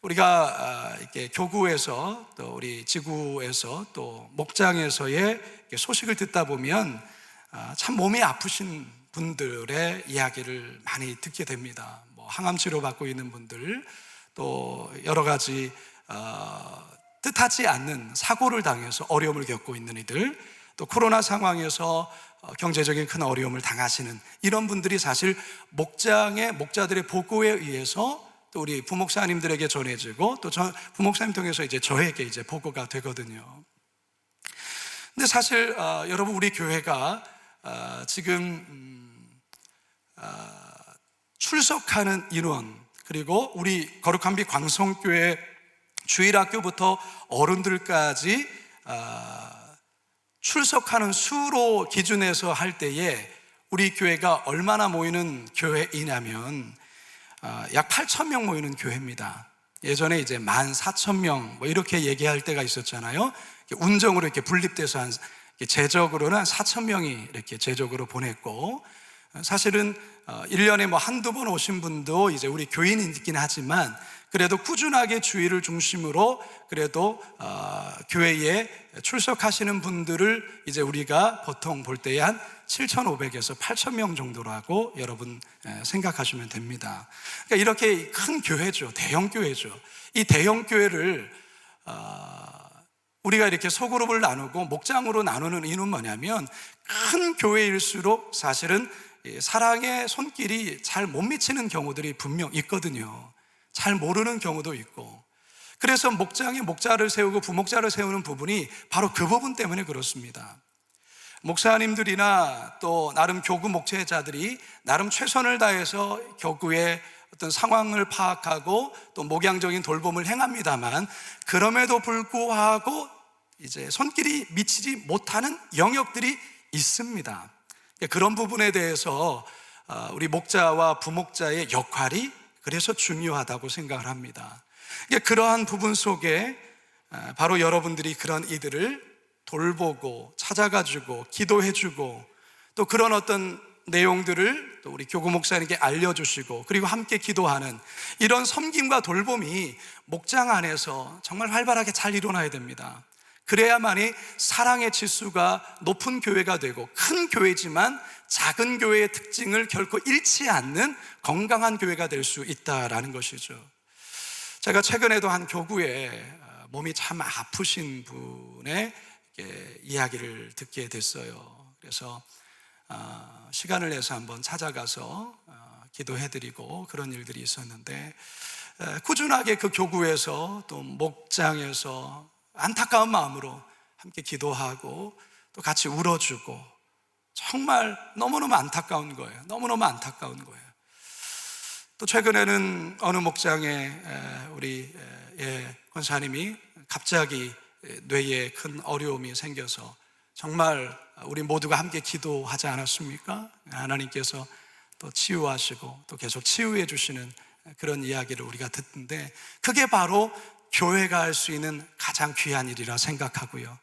S1: 우리가 이렇게 교구에서 또 우리 지구에서 또 목장에서의 소식을 듣다 보면 참 몸이 아프신 분들의 이야기를 많이 듣게 됩니다. 뭐 항암 치료 받고 있는 분들, 또 여러 가지 뜻하지 않는 사고를 당해서 어려움을 겪고 있는 이들, 또 코로나 상황에서 경제적인 큰 어려움을 당하시는 이런 분들이 사실 목자들의 보고에 의해서 또 우리 부목사님들에게 전해지고 또 부목사님 통해서 이제 저에게 이제 보고가 되거든요. 근데 사실 여러분, 우리 교회가 지금 출석하는 인원, 그리고 우리 거룩한 빛 광성교회 주일학교부터 어른들까지 출석하는 수로 기준해서 할 때에 우리 교회가 얼마나 모이는 교회이냐면 약 8,000명 모이는 교회입니다. 예전에 이제 14,000명 뭐 이렇게 얘기할 때가 있었잖아요. 운정으로 이렇게 분립돼서 한 제적으로는 한 4,000명이 이렇게 제적으로 보냈고, 사실은 1년에 뭐 한두 번 오신 분도 이제 우리 교인이긴 하지만 그래도 꾸준하게 주일을 중심으로 그래도 교회에 출석하시는 분들을 이제 우리가 보통 볼 때에 한 7,500에서 8,000명 정도라고 여러분 생각하시면 됩니다. 그러니까 이렇게 큰 교회죠. 대형 교회죠. 이 대형 교회를 우리가 이렇게 소그룹을 나누고 목장으로 나누는 이유는 뭐냐면, 큰 교회일수록 사실은 사랑의 손길이 잘 못 미치는 경우들이 분명 있거든요. 잘 모르는 경우도 있고, 그래서 목장에 목자를 세우고 부목자를 세우는 부분이 바로 그 부분 때문에 그렇습니다. 목사님들이나 또 나름 교구 목회자들이 나름 최선을 다해서 교구의 어떤 상황을 파악하고 또 목양적인 돌봄을 행합니다만, 그럼에도 불구하고 이제 손길이 미치지 못하는 영역들이 있습니다. 그런 부분에 대해서 우리 목자와 부목자의 역할이 그래서 중요하다고 생각을 합니다. 그러한 부분 속에 바로 여러분들이 그런 이들을 돌보고 찾아가주고 기도해주고 또 그런 어떤 내용들을 또 우리 교구 목사님께 알려주시고 그리고 함께 기도하는 이런 섬김과 돌봄이 목장 안에서 정말 활발하게 잘 일어나야 됩니다. 그래야만이 사랑의 지수가 높은 교회가 되고, 큰 교회지만 작은 교회의 특징을 결코 잃지 않는 건강한 교회가 될 수 있다라는 것이죠. 제가 최근에도 한 교구에 몸이 참 아프신 분의 이야기를 듣게 됐어요. 그래서 시간을 내서 한번 찾아가서 기도해드리고 그런 일들이 있었는데, 꾸준하게 그 교구에서 또 목장에서 안타까운 마음으로 함께 기도하고 또 같이 울어주고, 정말 너무너무 안타까운 거예요. 너무너무 안타까운 거예요. 또 최근에는 어느 목장에 우리 권사님이 갑자기 뇌에 큰 어려움이 생겨서 정말 우리 모두가 함께 기도하지 않았습니까? 하나님께서 또 치유하시고 또 계속 치유해 주시는 그런 이야기를 우리가 듣는데, 그게 바로 교회가 할 수 있는 가장 귀한 일이라 생각하고요.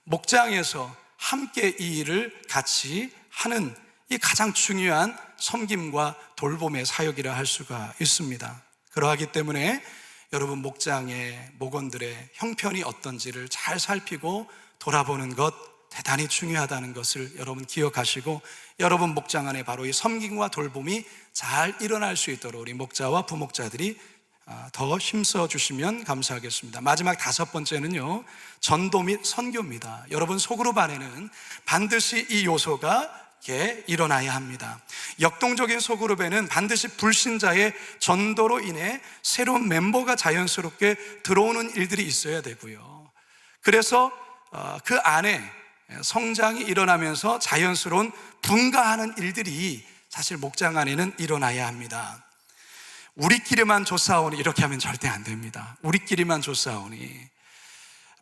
S1: 목장에서 함께 이 일을 같이 하는 이 가장 중요한 섬김과 돌봄의 사역이라 할 수가 있습니다. 그러하기 때문에 여러분, 목장의 목원들의 형편이 어떤지를 잘 살피고 돌아보는 것 대단히 중요하다는 것을 여러분 기억하시고, 여러분 목장 안에 바로 이 섬김과 돌봄이 잘 일어날 수 있도록 우리 목자와 부목자들이 더 힘써 주시면 감사하겠습니다. 마지막 5번째는요, 전도 및 선교입니다. 여러분, 소그룹 안에는 반드시 이 요소가 일어나야 합니다. 역동적인 소그룹에는 반드시 불신자의 전도로 인해 새로운 멤버가 자연스럽게 들어오는 일들이 있어야 되고요. 그래서 그 안에 성장이 일어나면서 자연스러운 분가하는 일들이 사실 목장 안에는 일어나야 합니다. 우리끼리만 조사오니 이렇게 하면 절대 안 됩니다. 우리끼리만 조사오니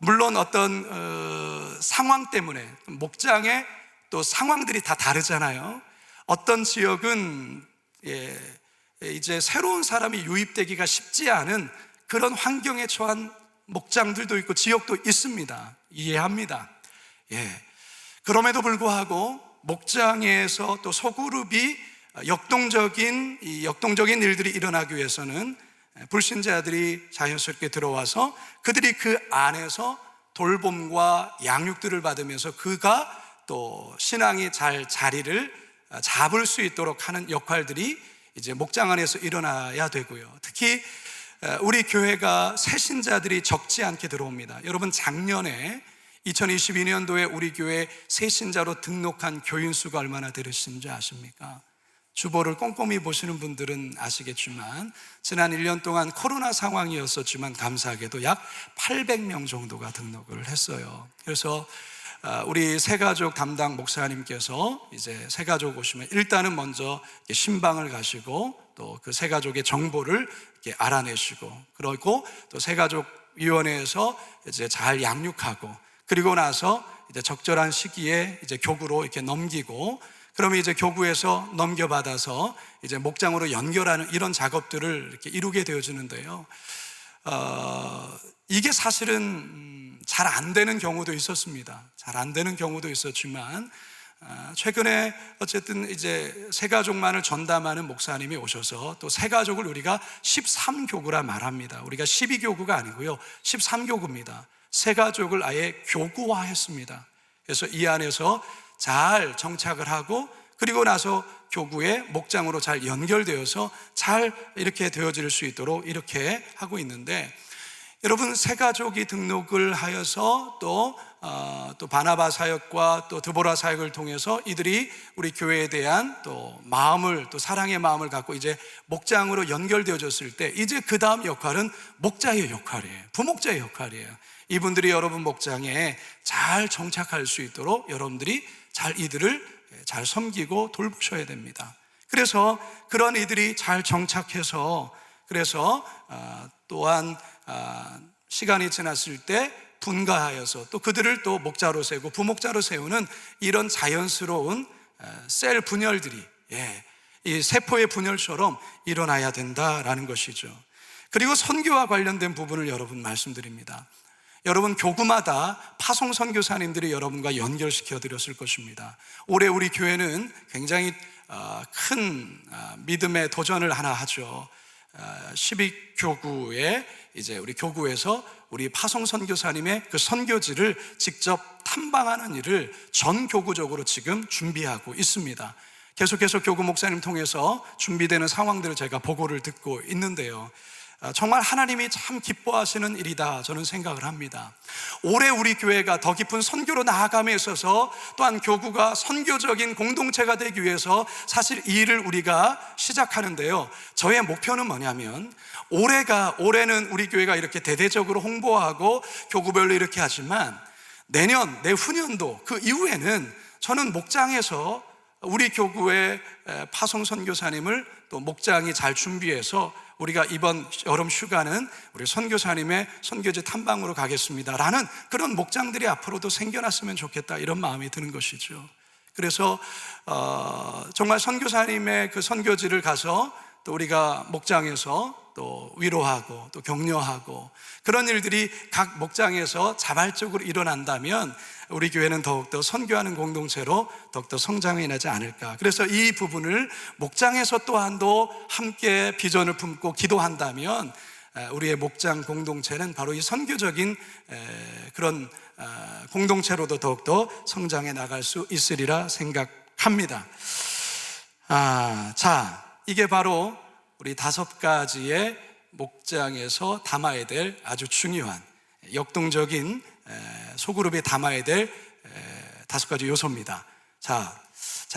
S1: 물론 어떤 상황 때문에 목장의 또 상황들이 다 다르잖아요. 어떤 지역은 이제 새로운 사람이 유입되기가 쉽지 않은 그런 환경에 처한 목장들도 있고 지역도 있습니다. 이해합니다. 그럼에도 불구하고 목장에서 또 소그룹이 역동적인 일들이 일어나기 위해서는 불신자들이 자연스럽게 들어와서 그들이 그 안에서 돌봄과 양육들을 받으면서 그가 또 신앙이 잘 자리를 잡을 수 있도록 하는 역할들이 이제 목장 안에서 일어나야 되고요. 특히 우리 교회가 새신자들이 적지 않게 들어옵니다. 여러분, 작년에 2022년도에 우리 교회 새신자로 등록한 교인 수가 얼마나 되셨는지 아십니까? 주보를 꼼꼼히 보시는 분들은 아시겠지만 지난 1년 동안 코로나 상황이었었지만 감사하게도 약 800명 정도가 등록을 했어요. 그래서 우리 새가족 담당 목사님께서 이제 새가족 오시면 일단은 먼저 신방을 가시고 또 그 새가족의 정보를 이렇게 알아내시고, 그리고 또 새가족위원회에서 이제 잘 양육하고, 그리고 나서 이제 적절한 시기에 이제 교구로 이렇게 넘기고, 그러면 이제 교구에서 넘겨받아서 이제 목장으로 연결하는 이런 작업들을 이렇게 이루게 되어지는데요. 이게 사실은 잘 안 되는 경우도 있었습니다. 잘 안 되는 경우도 있었지만 최근에 어쨌든 이제 새가족만을 전담하는 목사님이 오셔서 또 새가족을 우리가 13교구라 말합니다. 우리가 12교구가 아니고요, 13교구입니다. 새가족을 아예 교구화했습니다. 그래서 이 안에서 잘 정착을 하고, 그리고 나서 교구의 목장으로 잘 연결되어서 잘 이렇게 되어질 수 있도록 이렇게 하고 있는데, 여러분, 새가족이 등록을 하여서 또 바나바 사역과 또 드보라 사역을 통해서 이들이 우리 교회에 대한 또 마음을, 또 사랑의 마음을 갖고 이제 목장으로 연결되어졌을 때 이제 그 다음 역할은 목자의 역할이에요. 부목자의 역할이에요. 이분들이 여러분 목장에 잘 정착할 수 있도록 여러분들이 잘 이들을 잘 섬기고 돌보셔야 됩니다. 그래서 그런 이들이 잘 정착해서, 그래서 또한 시간이 지났을 때 분가하여서 또 그들을 또 목자로 세우고 부목자로 세우는 이런 자연스러운 셀 분열들이 이 세포의 분열처럼 일어나야 된다라는 것이죠. 그리고 선교와 관련된 부분을 여러분 말씀드립니다. 여러분, 교구마다 파송 선교사님들이 여러분과 연결시켜 드렸을 것입니다. 올해 우리 교회는 굉장히 큰 믿음의 도전을 하나 하죠. 12교구에 이제 우리 교구에서 우리 파송 선교사님의 그 선교지를 직접 탐방하는 일을 전 교구적으로 지금 준비하고 있습니다. 계속해서 교구 목사님 통해서 준비되는 상황들을 제가 보고를 듣고 있는데요, 정말 하나님이 참 기뻐하시는 일이다 저는 생각을 합니다. 올해 우리 교회가 더 깊은 선교로 나아감에 있어서 또한 교구가 선교적인 공동체가 되기 위해서 사실 이 일을 우리가 시작하는데요, 저의 목표는 뭐냐면 올해는 우리 교회가 이렇게 대대적으로 홍보하고 교구별로 이렇게 하지만 내후년도 그 이후에는 저는 목장에서 우리 교구의 파송 선교사님을 또 목장이 잘 준비해서 우리가 이번 여름 휴가는 우리 선교사님의 선교지 탐방으로 가겠습니다라는 그런 목장들이 앞으로도 생겨났으면 좋겠다, 이런 마음이 드는 것이죠. 그래서 정말 선교사님의 그 선교지를 가서 또 우리가 목장에서 또 위로하고 또 격려하고 그런 일들이 각 목장에서 자발적으로 일어난다면 우리 교회는 더욱더 선교하는 공동체로 더욱더 성장해 나지 않을까. 그래서 이 부분을 목장에서 또한도 함께 비전을 품고 기도한다면 우리의 목장 공동체는 바로 이 선교적인 그런 공동체로도 더욱더 성장해 나갈 수 있으리라 생각합니다. 자, 이게 바로 우리 5가지의 목장에서 담아야 될 아주 중요한 역동적인 소그룹에 담아야 될 5가지 요소입니다.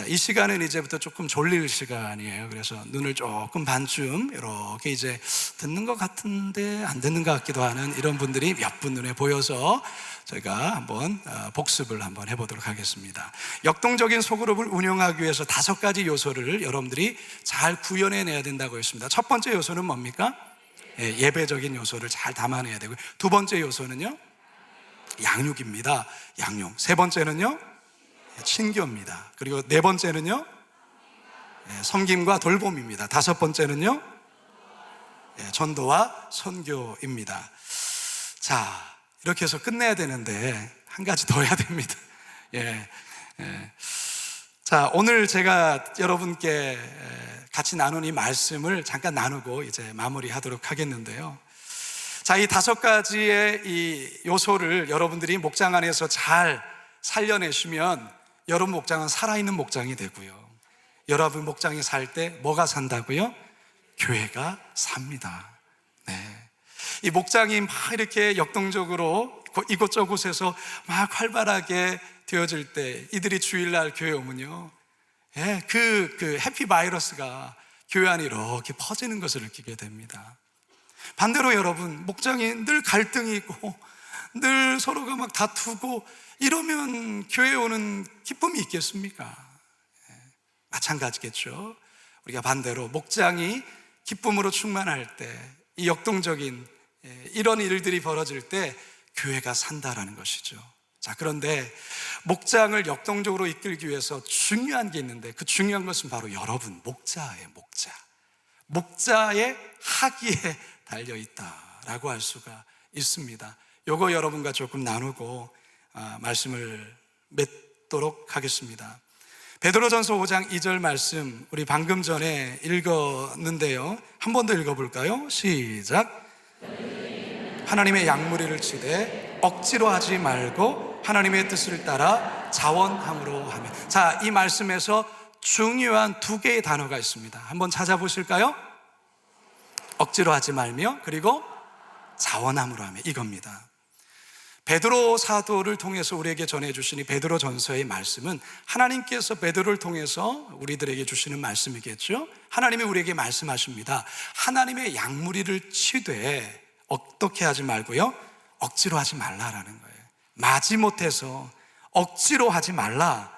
S1: 이 시간은 이제부터 조금 졸릴 시간이에요. 그래서 눈을 조금 반쯤 이렇게 이제 듣는 것 같은데 안 듣는 것 같기도 하는 이런 분들이 몇 분 눈에 보여서 저희가 한번 복습을 한번 해보도록 하겠습니다. 역동적인 소그룹을 운영하기 위해서 5가지 요소를 여러분들이 잘 구현해내야 된다고 했습니다. 첫 번째 요소는 뭡니까? 예배적인 요소를 잘 담아내야 되고요. 두 번째 요소는요, 양육입니다. 양육. 세 번째는요, 친교입니다. 그리고 네 번째는요, 섬김과 돌봄입니다. 다섯 번째는요, 전도와 선교입니다. 이렇게 해서 끝내야 되는데 한 가지 더 해야 됩니다. 오늘 제가 여러분께 같이 나눈 이 말씀을 잠깐 나누고 이제 마무리하도록 하겠는데요. 이 5가지의 이 요소를 여러분들이 목장 안에서 잘 살려내시면 여러분 목장은 살아있는 목장이 되고요. 여러분 목장이 살 때 뭐가 산다고요? 교회가 삽니다. 이 목장이 막 이렇게 역동적으로 이곳저곳에서 막 활발하게 되어질 때 이들이 주일날 교회 오면요, 그 해피 바이러스가 교회 안에 이렇게 퍼지는 것을 느끼게 됩니다. 반대로 여러분, 목장이 늘 갈등이 있고 늘 서로가 막 다투고 이러면 교회에 오는 기쁨이 있겠습니까? 마찬가지겠죠. 우리가 반대로 목장이 기쁨으로 충만할 때, 이 역동적인 이런 일들이 벌어질 때 교회가 산다라는 것이죠. 그런데 목장을 역동적으로 이끌기 위해서 중요한 게 있는데, 그 중요한 것은 바로 여러분 목자의 학위에 달려있다라고 할 수가 있습니다. 요거 여러분과 조금 나누고 말씀을 맺도록 하겠습니다. 베드로전서 5장 2절 말씀 우리 방금 전에 읽었는데요, 한 번 더 읽어볼까요? 시작. 하나님의 양무리를 치되 억지로 하지 말고 하나님의 뜻을 따라 자원함으로 하며. 이 말씀에서 중요한 2개의 단어가 있습니다. 한번 찾아보실까요? 억지로 하지 말며, 그리고 자원함으로 하며, 이겁니다. 베드로 사도를 통해서 우리에게 전해주신 이 베드로 전서의 말씀은 하나님께서 베드로를 통해서 우리들에게 주시는 말씀이겠죠. 하나님이 우리에게 말씀하십니다. 하나님의 양무리를 치되 어떻게 하지 말고요, 억지로 하지 말라라는 거예요. 마지못해서 억지로 하지 말라.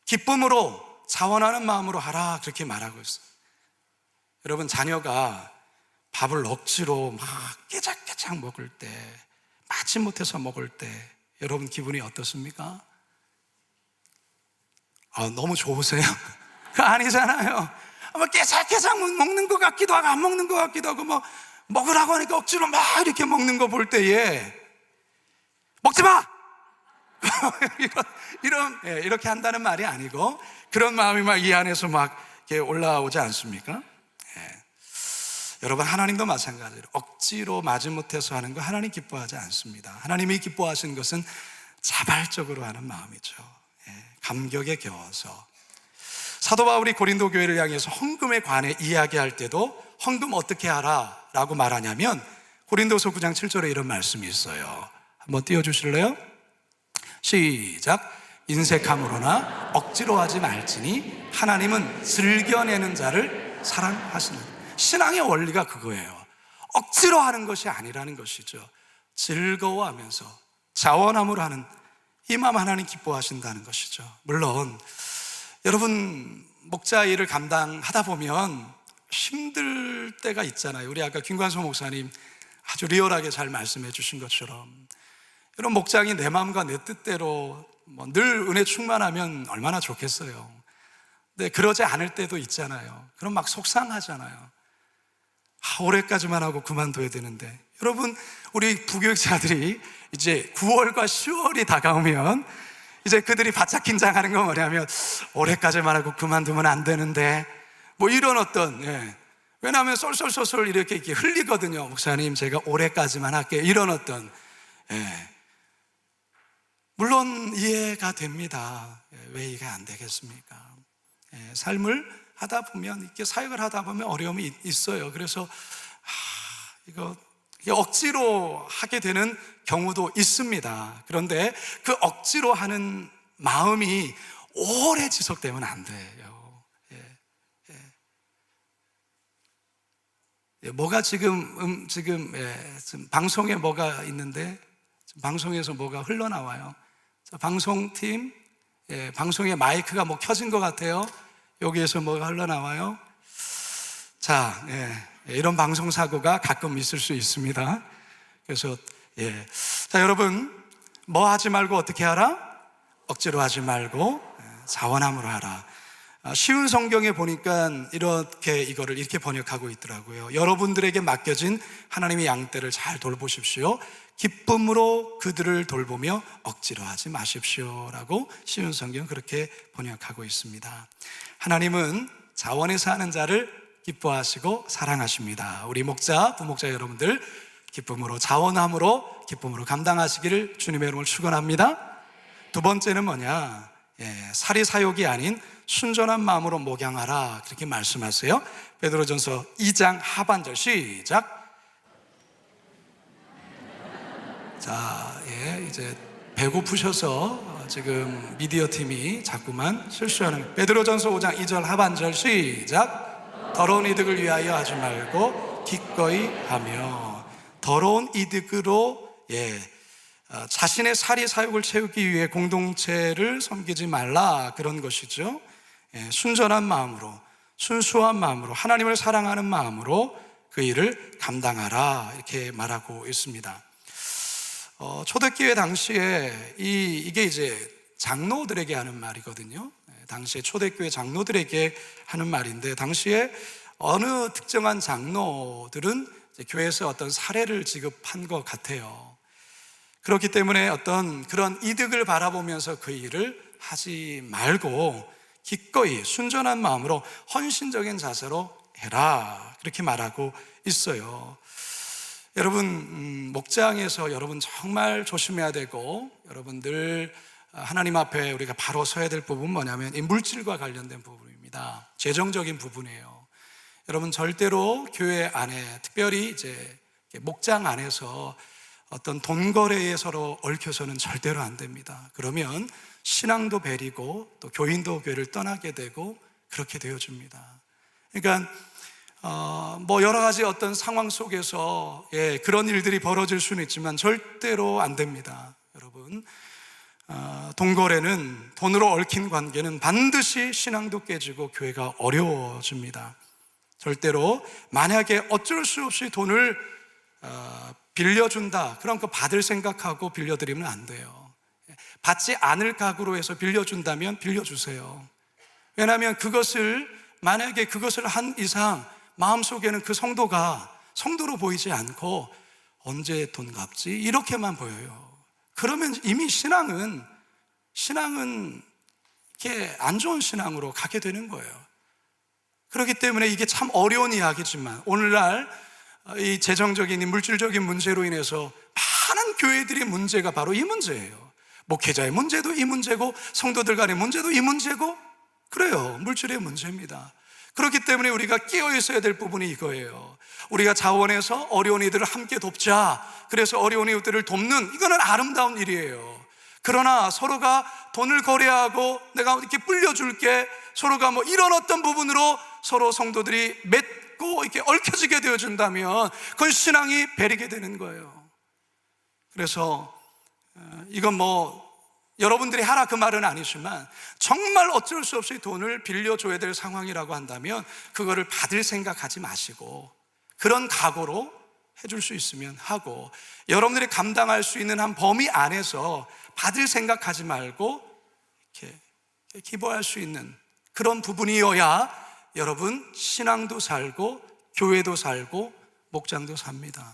S1: 기쁨으로 자원하는 마음으로 하라, 그렇게 말하고 있어요. 여러분, 자녀가 밥을 억지로 막 깨작깨작 먹을 때, 마지못해서 먹을 때 여러분 기분이 어떻습니까? 너무 좋으세요? 그거 아니잖아요. 깨작깨작 먹는 것 같기도 하고 안 먹는 것 같기도 하고, 먹으라고 하니까 억지로 막 이렇게 먹는 거 볼 때에 먹지 마! 이렇게 한다는 말이 아니고, 그런 마음이 막 이 안에서 막 이렇게 올라오지 않습니까? 여러분, 하나님도 마찬가지로 억지로 마지못해서 하는 거 하나님 기뻐하지 않습니다. 하나님이 기뻐하시는 것은 자발적으로 하는 마음이죠. 감격에 겨워서. 사도 바울이 고린도 교회를 향해서 헌금에 관해 이야기할 때도 헌금 어떻게 하라 라고 말하냐면, 고린도서 9장 7절에 이런 말씀이 있어요. 한번 띄워주실래요? 시작. 인색함으로나 억지로 하지 말지니 하나님은 즐겨내는 자를 사랑하시는. 신앙의 원리가 그거예요. 억지로 하는 것이 아니라는 것이죠. 즐거워하면서 자원함으로 하는 이 마음 하나님 기뻐하신다는 것이죠. 물론 여러분, 목자 일을 감당하다 보면 힘들 때가 있잖아요. 우리 아까 김관소 목사님 아주 리얼하게 잘 말씀해 주신 것처럼, 이런 목장이 내 마음과 내 뜻대로 늘 은혜 충만하면 얼마나 좋겠어요. 근데 그러지 않을 때도 있잖아요. 그럼 막 속상하잖아요. 올해까지만 하고 그만둬야 되는데. 여러분, 우리 부교육자들이 이제 9월과 10월이 다가오면 이제 그들이 바짝 긴장하는 건 뭐냐면, 올해까지만 하고 그만두면 안 되는데, 이런 어떤, 왜냐하면 쏠쏠쏠쏠 이렇게 흘리거든요. 목사님, 제가 올해까지만 할게요. 이런 어떤, 물론 이해가 됩니다. 왜 이게 안 되겠습니까? 삶을 하다 보면, 이렇게 사역을 하다 보면 어려움이 있어요. 그래서 이거 억지로 하게 되는 경우도 있습니다. 그런데 그 억지로 하는 마음이 오래 지속되면 안 돼요. 뭐가 지금 방송에 뭐가 있는데, 방송에서 뭐가 흘러나와요. 방송팀, 방송에 마이크가 뭐 켜진 것 같아요. 여기에서 뭐가 흘러나와요. 자, 이런 방송 사고가 가끔 있을 수 있습니다. 그래서 자, 여러분, 뭐 하지 말고 어떻게 하라? 억지로 하지 말고 자원함으로 하라. 쉬운 성경에 보니까 이거를 이렇게 번역하고 있더라고요. 여러분들에게 맡겨진 하나님의 양떼를 잘 돌보십시오. 기쁨으로 그들을 돌보며 억지로 하지 마십시오라고 쉬운 성경 그렇게 번역하고 있습니다. 하나님은 자원해서 하는 자를 기뻐하시고 사랑하십니다. 우리 목자, 부목자 여러분들 기쁨으로, 자원함으로, 기쁨으로 감당하시기를 주님의 이름으로 축원합니다. 두 번째는 뭐냐? 사리사욕이 아닌 순전한 마음으로 목양하라, 그렇게 말씀하세요. 베드로전서 2장 하반절 시작. 자, 이제 배고프셔서 지금 미디어 팀이 자꾸만 실수하는, 베드로전서 5장 2절 하반절 시작. 더러운 이득을 위하여 하지 말고 기꺼이 하며. 더러운 이득으로 자신의 사리사욕을 채우기 위해 공동체를 섬기지 말라, 그런 것이죠. 순전한 마음으로, 순수한 마음으로, 하나님을 사랑하는 마음으로 그 일을 감당하라, 이렇게 말하고 있습니다. 초대교회 당시에 이게 이제 장로들에게 하는 말이거든요. 당시에 초대교회 장로들에게 하는 말인데, 당시에 어느 특정한 장로들은 교회에서 어떤 사례를 지급한 것 같아요. 그렇기 때문에 어떤 그런 이득을 바라보면서 그 일을 하지 말고 기꺼이 순전한 마음으로 헌신적인 자세로 해라, 그렇게 말하고 있어요. 여러분, 목장에서 여러분 정말 조심해야 되고, 여러분들 하나님 앞에 우리가 바로 서야 될 부분은 뭐냐면 이 물질과 관련된 부분입니다. 재정적인 부분이에요. 여러분, 절대로 교회 안에, 특별히 이제 목장 안에서 어떤 돈 거래에 서로 얽혀서는 절대로 안 됩니다. 그러면 신앙도 베리고 또 교인도 교회를 떠나게 되고 그렇게 되어집니다. 그러니까 뭐 여러 가지 어떤 상황 속에서 그런 일들이 벌어질 수는 있지만 절대로 안 됩니다. 여러분, 돈 거래는, 돈으로 얽힌 관계는 반드시 신앙도 깨지고 교회가 어려워집니다. 절대로 만약에 어쩔 수 없이 돈을 빌려준다, 그럼 그 받을 생각하고 빌려드리면 안 돼요. 받지 않을 각오로 해서 빌려준다면 빌려주세요. 왜냐하면 만약에 그것을 한 이상 마음속에는 그 성도가 성도로 보이지 않고 언제 돈 갚지? 이렇게만 보여요. 그러면 이미 신앙은 이렇게 안 좋은 신앙으로 가게 되는 거예요. 그렇기 때문에 이게 참 어려운 이야기지만 오늘날 이 재정적인, 이 물질적인 문제로 인해서 많은 교회들의 문제가 바로 이 문제예요. 목회자의 문제도 이 문제고, 성도들 간의 문제도 이 문제고, 그래요. 물질의 문제입니다. 그렇기 때문에 우리가 깨어 있어야 될 부분이 이거예요. 우리가 자원해서 어려운 이들을 함께 돕자. 그래서 어려운 이들을 돕는, 이거는 아름다운 일이에요. 그러나 서로가 돈을 거래하고 내가 이렇게 불려줄게, 서로가 뭐 이런 어떤 부분으로 서로 성도들이 맺고 이렇게 얽혀지게 되어준다면 그건 신앙이 베리게 되는 거예요. 그래서 이건 뭐 여러분들이 하라 그 말은 아니지만 정말 어쩔 수 없이 돈을 빌려줘야 될 상황이라고 한다면 그거를 받을 생각하지 마시고 그런 각오로 해줄 수 있으면 하고, 여러분들이 감당할 수 있는 한 범위 안에서 받을 생각하지 말고 이렇게 기부할 수 있는 그런 부분이어야 여러분 신앙도 살고 교회도 살고 목장도 삽니다.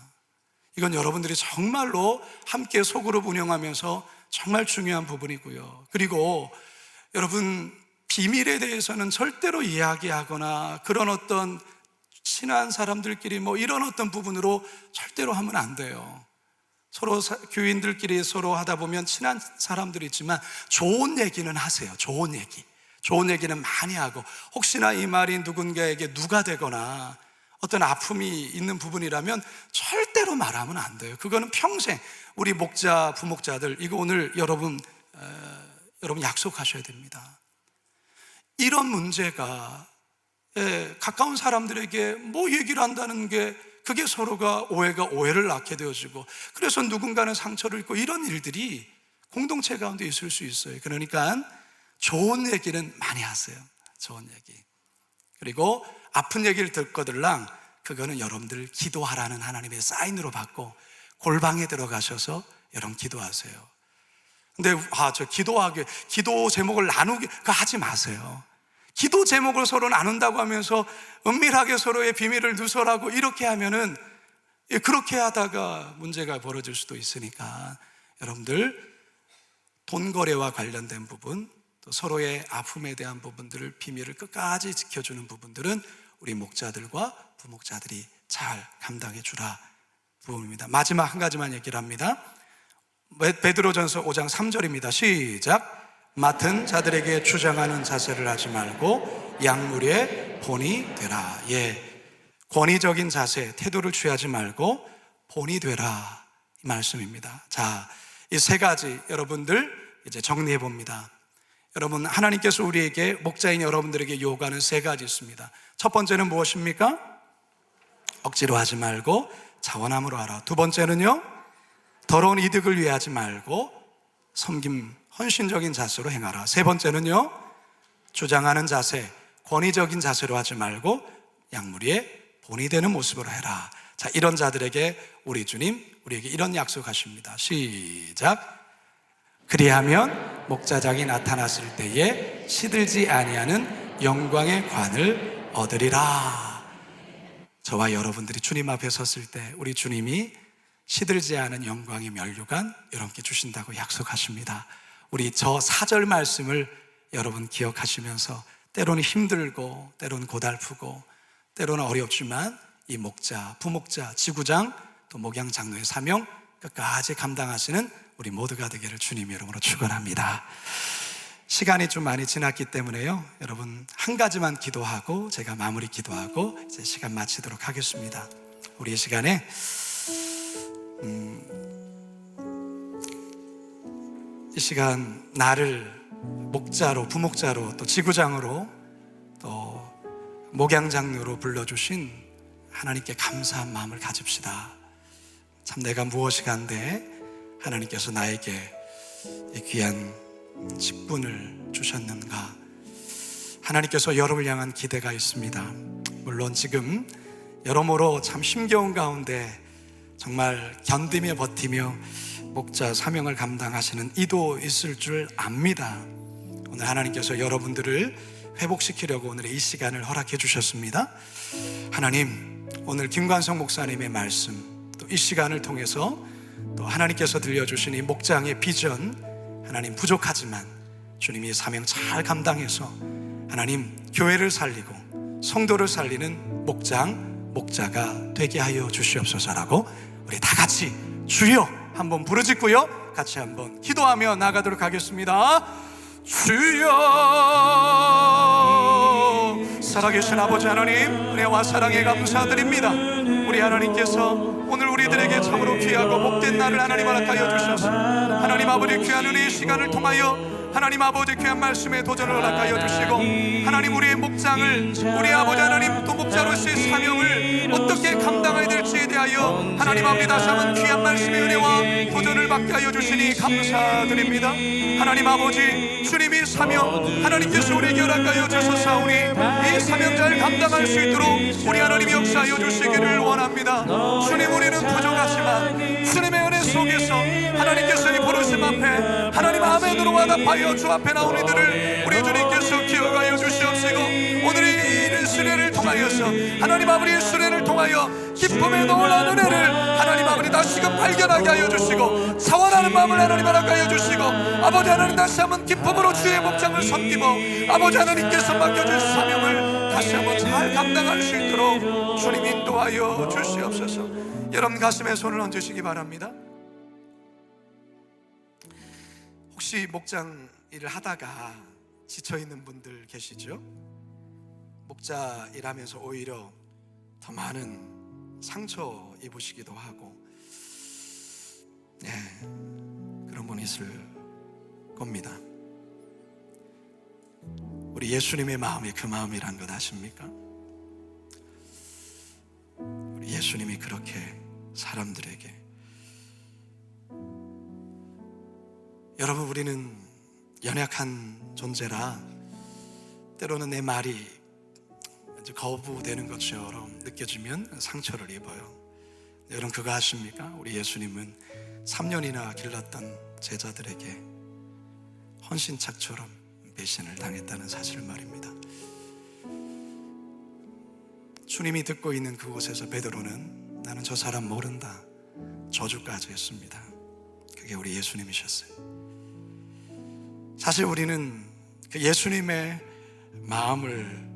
S1: 이건 여러분들이 정말로 함께 소그룹 운영하면서 정말 중요한 부분이고요. 그리고 여러분, 비밀에 대해서는 절대로 이야기하거나 그런 어떤 친한 사람들끼리 뭐 이런 어떤 부분으로 절대로 하면 안 돼요. 서로 교인들끼리 서로 하다 보면 친한 사람들이 있지만 좋은 얘기는 하세요. 좋은 얘기는 많이 하고, 혹시나 이 말이 누군가에게 누가 되거나 어떤 아픔이 있는 부분이라면 절대로 말하면 안 돼요. 그거는 평생 우리 목자, 부목자들, 이거 오늘 여러분 여러분 약속하셔야 됩니다. 이런 문제가 가까운 사람들에게 뭐 얘기를 한다는 게 그게 서로가 오해가 오해를 낳게 되어지고, 그래서 누군가는 상처를 입고, 이런 일들이 공동체 가운데 있을 수 있어요. 그러니까 좋은 얘기는 많이 하세요. 좋은 얘기. 그리고 아픈 얘기를 듣거들랑 그거는 여러분들 기도하라는 하나님의 사인으로 받고 골방에 들어가셔서 여러분 기도하세요. 근데 저 기도 제목을 나누기 그거 하지 마세요. 기도 제목을 서로 나눈다고 하면서 은밀하게 서로의 비밀을 누설하고 이렇게 하면은, 그렇게 하다가 문제가 벌어질 수도 있으니까 여러분들 돈 거래와 관련된 부분, 또 서로의 아픔에 대한 부분들을, 비밀을 끝까지 지켜주는 부분들은 우리 목자들과 부목자들이 잘 감당해 주라 부분입니다. 마지막 한 가지만 얘기를 합니다. 베드로전서 5장 3절입니다. 시작. 맡은 자들에게 주장하는 자세를 하지 말고 양무리의 본이 되라. 권위적인 자세, 태도를 취하지 말고 본이 되라, 이 말씀입니다. 자, 이 세 가지 여러분들 이제 정리해 봅니다. 여러분, 하나님께서 우리에게, 목자인 여러분들에게 요구하는 세 가지 있습니다. 첫 번째는 무엇입니까? 억지로 하지 말고 자원함으로 하라. 두 번째는요, 더러운 이득을 위해 하지 말고 섬김, 헌신적인 자세로 행하라. 세 번째는요, 주장하는 자세, 권위적인 자세로 하지 말고 양무리의 본이 되는 모습으로 해라. 자, 이런 자들에게 우리 주님 우리에게 이런 약속하십니다. 시작. 그리하면 목자장이 나타났을 때에 시들지 아니하는 영광의 관을 얻으리라. 저와 여러분들이 주님 앞에 섰을 때 우리 주님이 시들지 않은 영광의 면류관 여러분께 주신다고 약속하십니다. 우리 저 4절 말씀을 여러분 기억하시면서, 때로는 힘들고 때로는 고달프고 때로는 어렵지만 이 목자, 부목자, 지구장, 또 목양 장로의 사명 끝까지 감당하시는 우리 모두가 되기를 주님의 이름으로 축원합니다. 시간이 좀 많이 지났기 때문에요, 여러분 한 가지만 기도하고 제가 마무리 기도하고 이제 시간 마치도록 하겠습니다. 우리 이 시간에 이 시간 나를 목자로, 부목자로, 또 지구장으로, 또 목양장로로 불러주신 하나님께 감사한 마음을 가집시다. 참 내가 무엇이 간데 하나님께서 나에게 이 귀한 직분을 주셨는가. 하나님께서 여러분을 향한 기대가 있습니다. 물론 지금 여러모로 참 힘겨운 가운데 정말 견디며 버티며 목자 사명을 감당하시는 이도 있을 줄 압니다. 오늘 하나님께서 여러분들을 회복시키려고 오늘의 이 시간을 허락해 주셨습니다. 하나님, 오늘 김관성 목사님의 말씀, 또 이 시간을 통해서 또 하나님께서 들려주신 이 목장의 비전, 하나님 부족하지만 주님이 사명 잘 감당해서 하나님 교회를 살리고 성도를 살리는 목자가 되게 하여 주시옵소서라고 우리 다 같이 주여 한번 부르짖고요, 같이 한번 기도하며 나가도록 하겠습니다. 주여, 살아계신 아버지 하나님, 은혜와 사랑에 감사드립니다. 우리 하나님께서 오늘 우리들에게 참으로 귀하고 복된 날을 하나님 허락하여 주셔서 하나님 아버지 귀한 은혜의 시간을 통하여 하나님 아버지 귀한 말씀에 도전을 허락하여 주시고, 하나님 우리의 목장을, 우리 아버지 하나님 또 목자로서의 사명을 어떻게 감당해야 될지에 대하여 하나님 아버지 다시 한번 귀한 말씀의 은혜와 도전을 받게 하여 주시니 감사드립니다. 하나님 아버지, 주님이 사명 하나님께서 우리에게 허락하여 주셔서오니 이 사명 잘 감당할 수 있도록 우리 하나님 역사하여 주시기를 원합니다. 주님, 우리는 부족하지만 주님의 은혜 속에서 하나님께서 이 부르심 앞에 하나님 아멘으로 와답하여 주 앞에 나온 이들을 우리 주님께서 기억하여 주시옵시고, 오늘의 이 수련을 통하여서 하나님 아버지의 수련을 통하여 기쁨의 놀라운 은혜를 하나님 아버지 다시금 발견하게 하여 주시고, 사원하는 마음을 하나님 허락하여 주시고, 아버지 하나님 다시 한번 기쁨으로 주의 목장을 섬기고 아버지 하나님께서 맡겨주신 사명을 다시 한번 잘 감당할 수 있도록 주님 인도하여 주시옵소서. 여러분 가슴에 손을 얹으시기 바랍니다. 혹시 목장 일을 하다가 지쳐있는 분들 계시죠? 목자 일하면서 오히려 더 많은 상처 입으시기도 하고, 그런 분이 있을 겁니다. 우리 예수님의 마음이 그 마음이란 것 아십니까? 우리 예수님이 그렇게 사람들에게, 여러분, 우리는 연약한 존재라 때로는 내 말이 거부되는 것처럼 느껴지면 상처를 입어요. 여러분, 그거 아십니까? 우리 예수님은 3년이나 길렀던 제자들에게 헌신짝처럼 배신을 당했다는 사실을 말입니다. 주님이 듣고 있는 그곳에서 베드로는 나는 저 사람 모른다 저주까지 했습니다. 그게 우리 예수님이셨어요. 사실 우리는 그 예수님의 마음을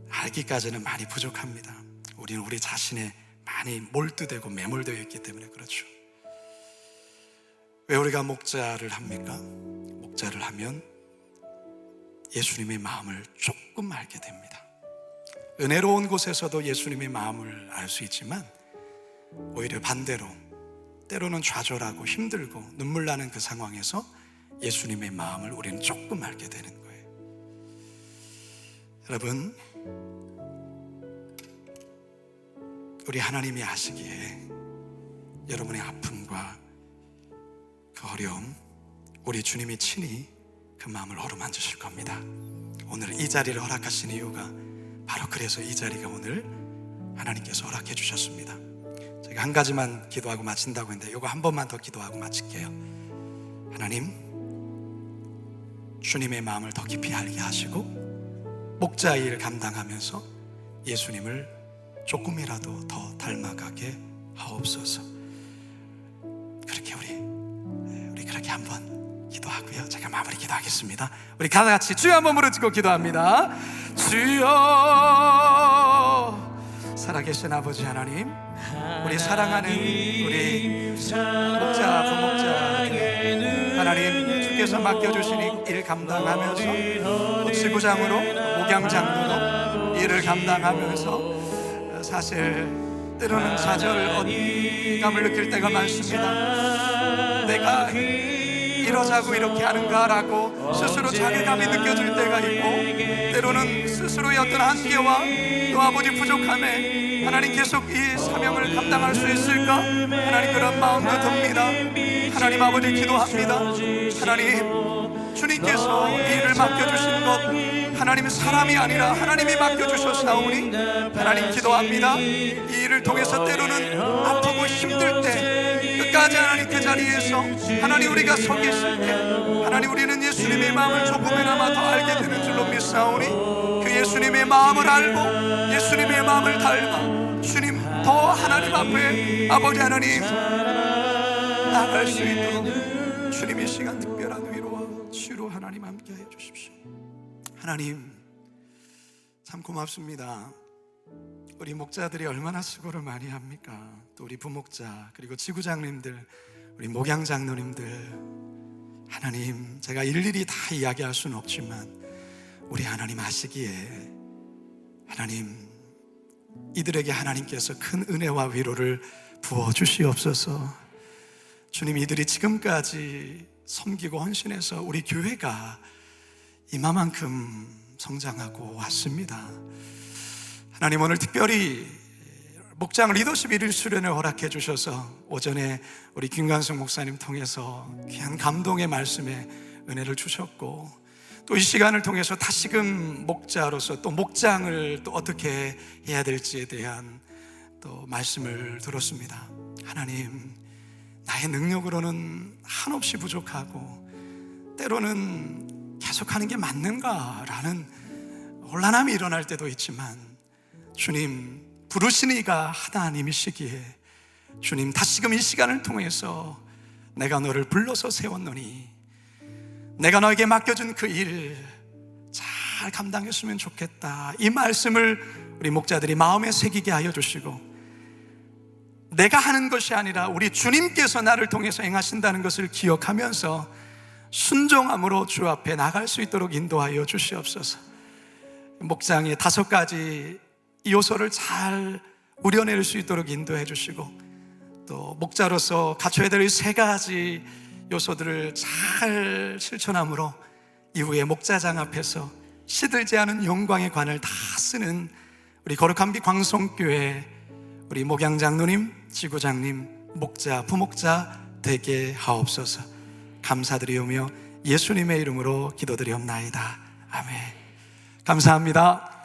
S1: 알기까지는 많이 부족합니다. 우리는 우리 자신에 많이 몰두되고 매몰되어 있기 때문에 그렇죠. 왜 우리가 목자를 합니까? 목자를 하면 예수님의 마음을 조금 알게 됩니다. 은혜로운 곳에서도 예수님의 마음을 알 수 있지만 오히려 반대로 때로는 좌절하고 힘들고 눈물 나는 그 상황에서 예수님의 마음을 우리는 조금 알게 되는 거예요. 여러분, 우리 하나님이 아시기에 여러분의 아픔과 그 어려움, 우리 주님이 친히 그 마음을 어루만지실 겁니다. 오늘 이 자리를 허락하신 이유가 바로 그래서 이 자리가 오늘 하나님께서 허락해 주셨습니다. 제가 한 가지만 기도하고 마친다고 했는데 이거 한 번만 더 기도하고 마칠게요. 하나님, 주님의 마음을 더 깊이 알게 하시고 목자 일 감당하면서 예수님을 조금이라도 더 닮아가게 하옵소서. 그렇게 우리 그렇게 한번 기도하고요. 제가 마무리 기도하겠습니다. 우리 다 같이 주여 한번 부르짖고 기도합니다. 주여, 살아계신 아버지 하나님, 우리 사랑하는 우리 목자, 부목자들 하나님, 주께서 맡겨주신 일 감당하면서 지구장으로 목양장로로 일을 감당하면서 사실 때로는 좌절감을 느낄 때가 많습니다. 내가 이러자고 이렇게 하는가라고 스스로 자괴감이 느껴질 때가 있고, 때로는 스스로의 어떤 한계와 또 아버지 부족함에 하나님 계속 이 사명을 감당할 수 있을까? 하나님 그런 마음도 듭니다. 하나님 아버지 기도합니다. 하나님, 주님께서 이 일을 맡겨주신 것 하나님 사람이 아니라 하나님이 맡겨주셨사오니 하나님 기도합니다. 이 일을 통해서 때로는 아프고 힘들 때 끝까지 하나님 그 자리에서 하나님 우리가 서 계실 때 하나님 우리는 예수님의 마음을 조금이나마 더 알게 되는 줄로 믿사오니 그 예수님의 마음을 알고 예수님의 마음을 닮아 주님 더 하나님 앞에 아버지 하나님 나아갈 수 있도록 주님 이 시간 특별한 위로와 치유로 하나님 함께하여 주십시오. 하나님 참 고맙습니다. 우리 목자들이 얼마나 수고를 많이 합니까? 또 우리 부목자 그리고 지구장님들, 우리 목양장로님들, 하나님 제가 일일이 다 이야기할 수는 없지만 우리 하나님 아시기에 하나님 이들에게 하나님께서 큰 은혜와 위로를 부어주시옵소서. 주님, 이들이 지금까지 섬기고 헌신해서 우리 교회가 이마만큼 성장하고 왔습니다. 하나님 오늘 특별히 목장 리더십 1일 수련을 허락해 주셔서 오전에 우리 김관숙 목사님 통해서 귀한 감동의 말씀에 은혜를 주셨고, 또 이 시간을 통해서 다시금 목자로서 또 목장을 또 어떻게 해야 될지에 대한 또 말씀을 들었습니다. 하나님, 나의 능력으로는 한없이 부족하고 때로는 계속하는 게 맞는가라는 혼란함이 일어날 때도 있지만 주님, 부르신 이가 하나님이시기에 주님 다시금 이 시간을 통해서 내가 너를 불러서 세웠노니 내가 너에게 맡겨준 그 일 잘 감당했으면 좋겠다, 이 말씀을 우리 목자들이 마음에 새기게 하여 주시고 내가 하는 것이 아니라 우리 주님께서 나를 통해서 행하신다는 것을 기억하면서 순종함으로 주 앞에 나갈 수 있도록 인도하여 주시옵소서. 목장의 5가지 요소를 잘 우려낼 수 있도록 인도해 주시고 또 목자로서 갖춰야 될 3가지 요소들을 잘 실천함으로 이후에 목자장 앞에서 시들지 않은 영광의 관을 다 쓰는 우리 거룩한 빛 광성교회 우리 목양장로님, 지구장님, 목자, 부목자 되게 하옵소서. 감사드리오며 예수님의 이름으로 기도드리옵나이다. 아멘. 감사합니다.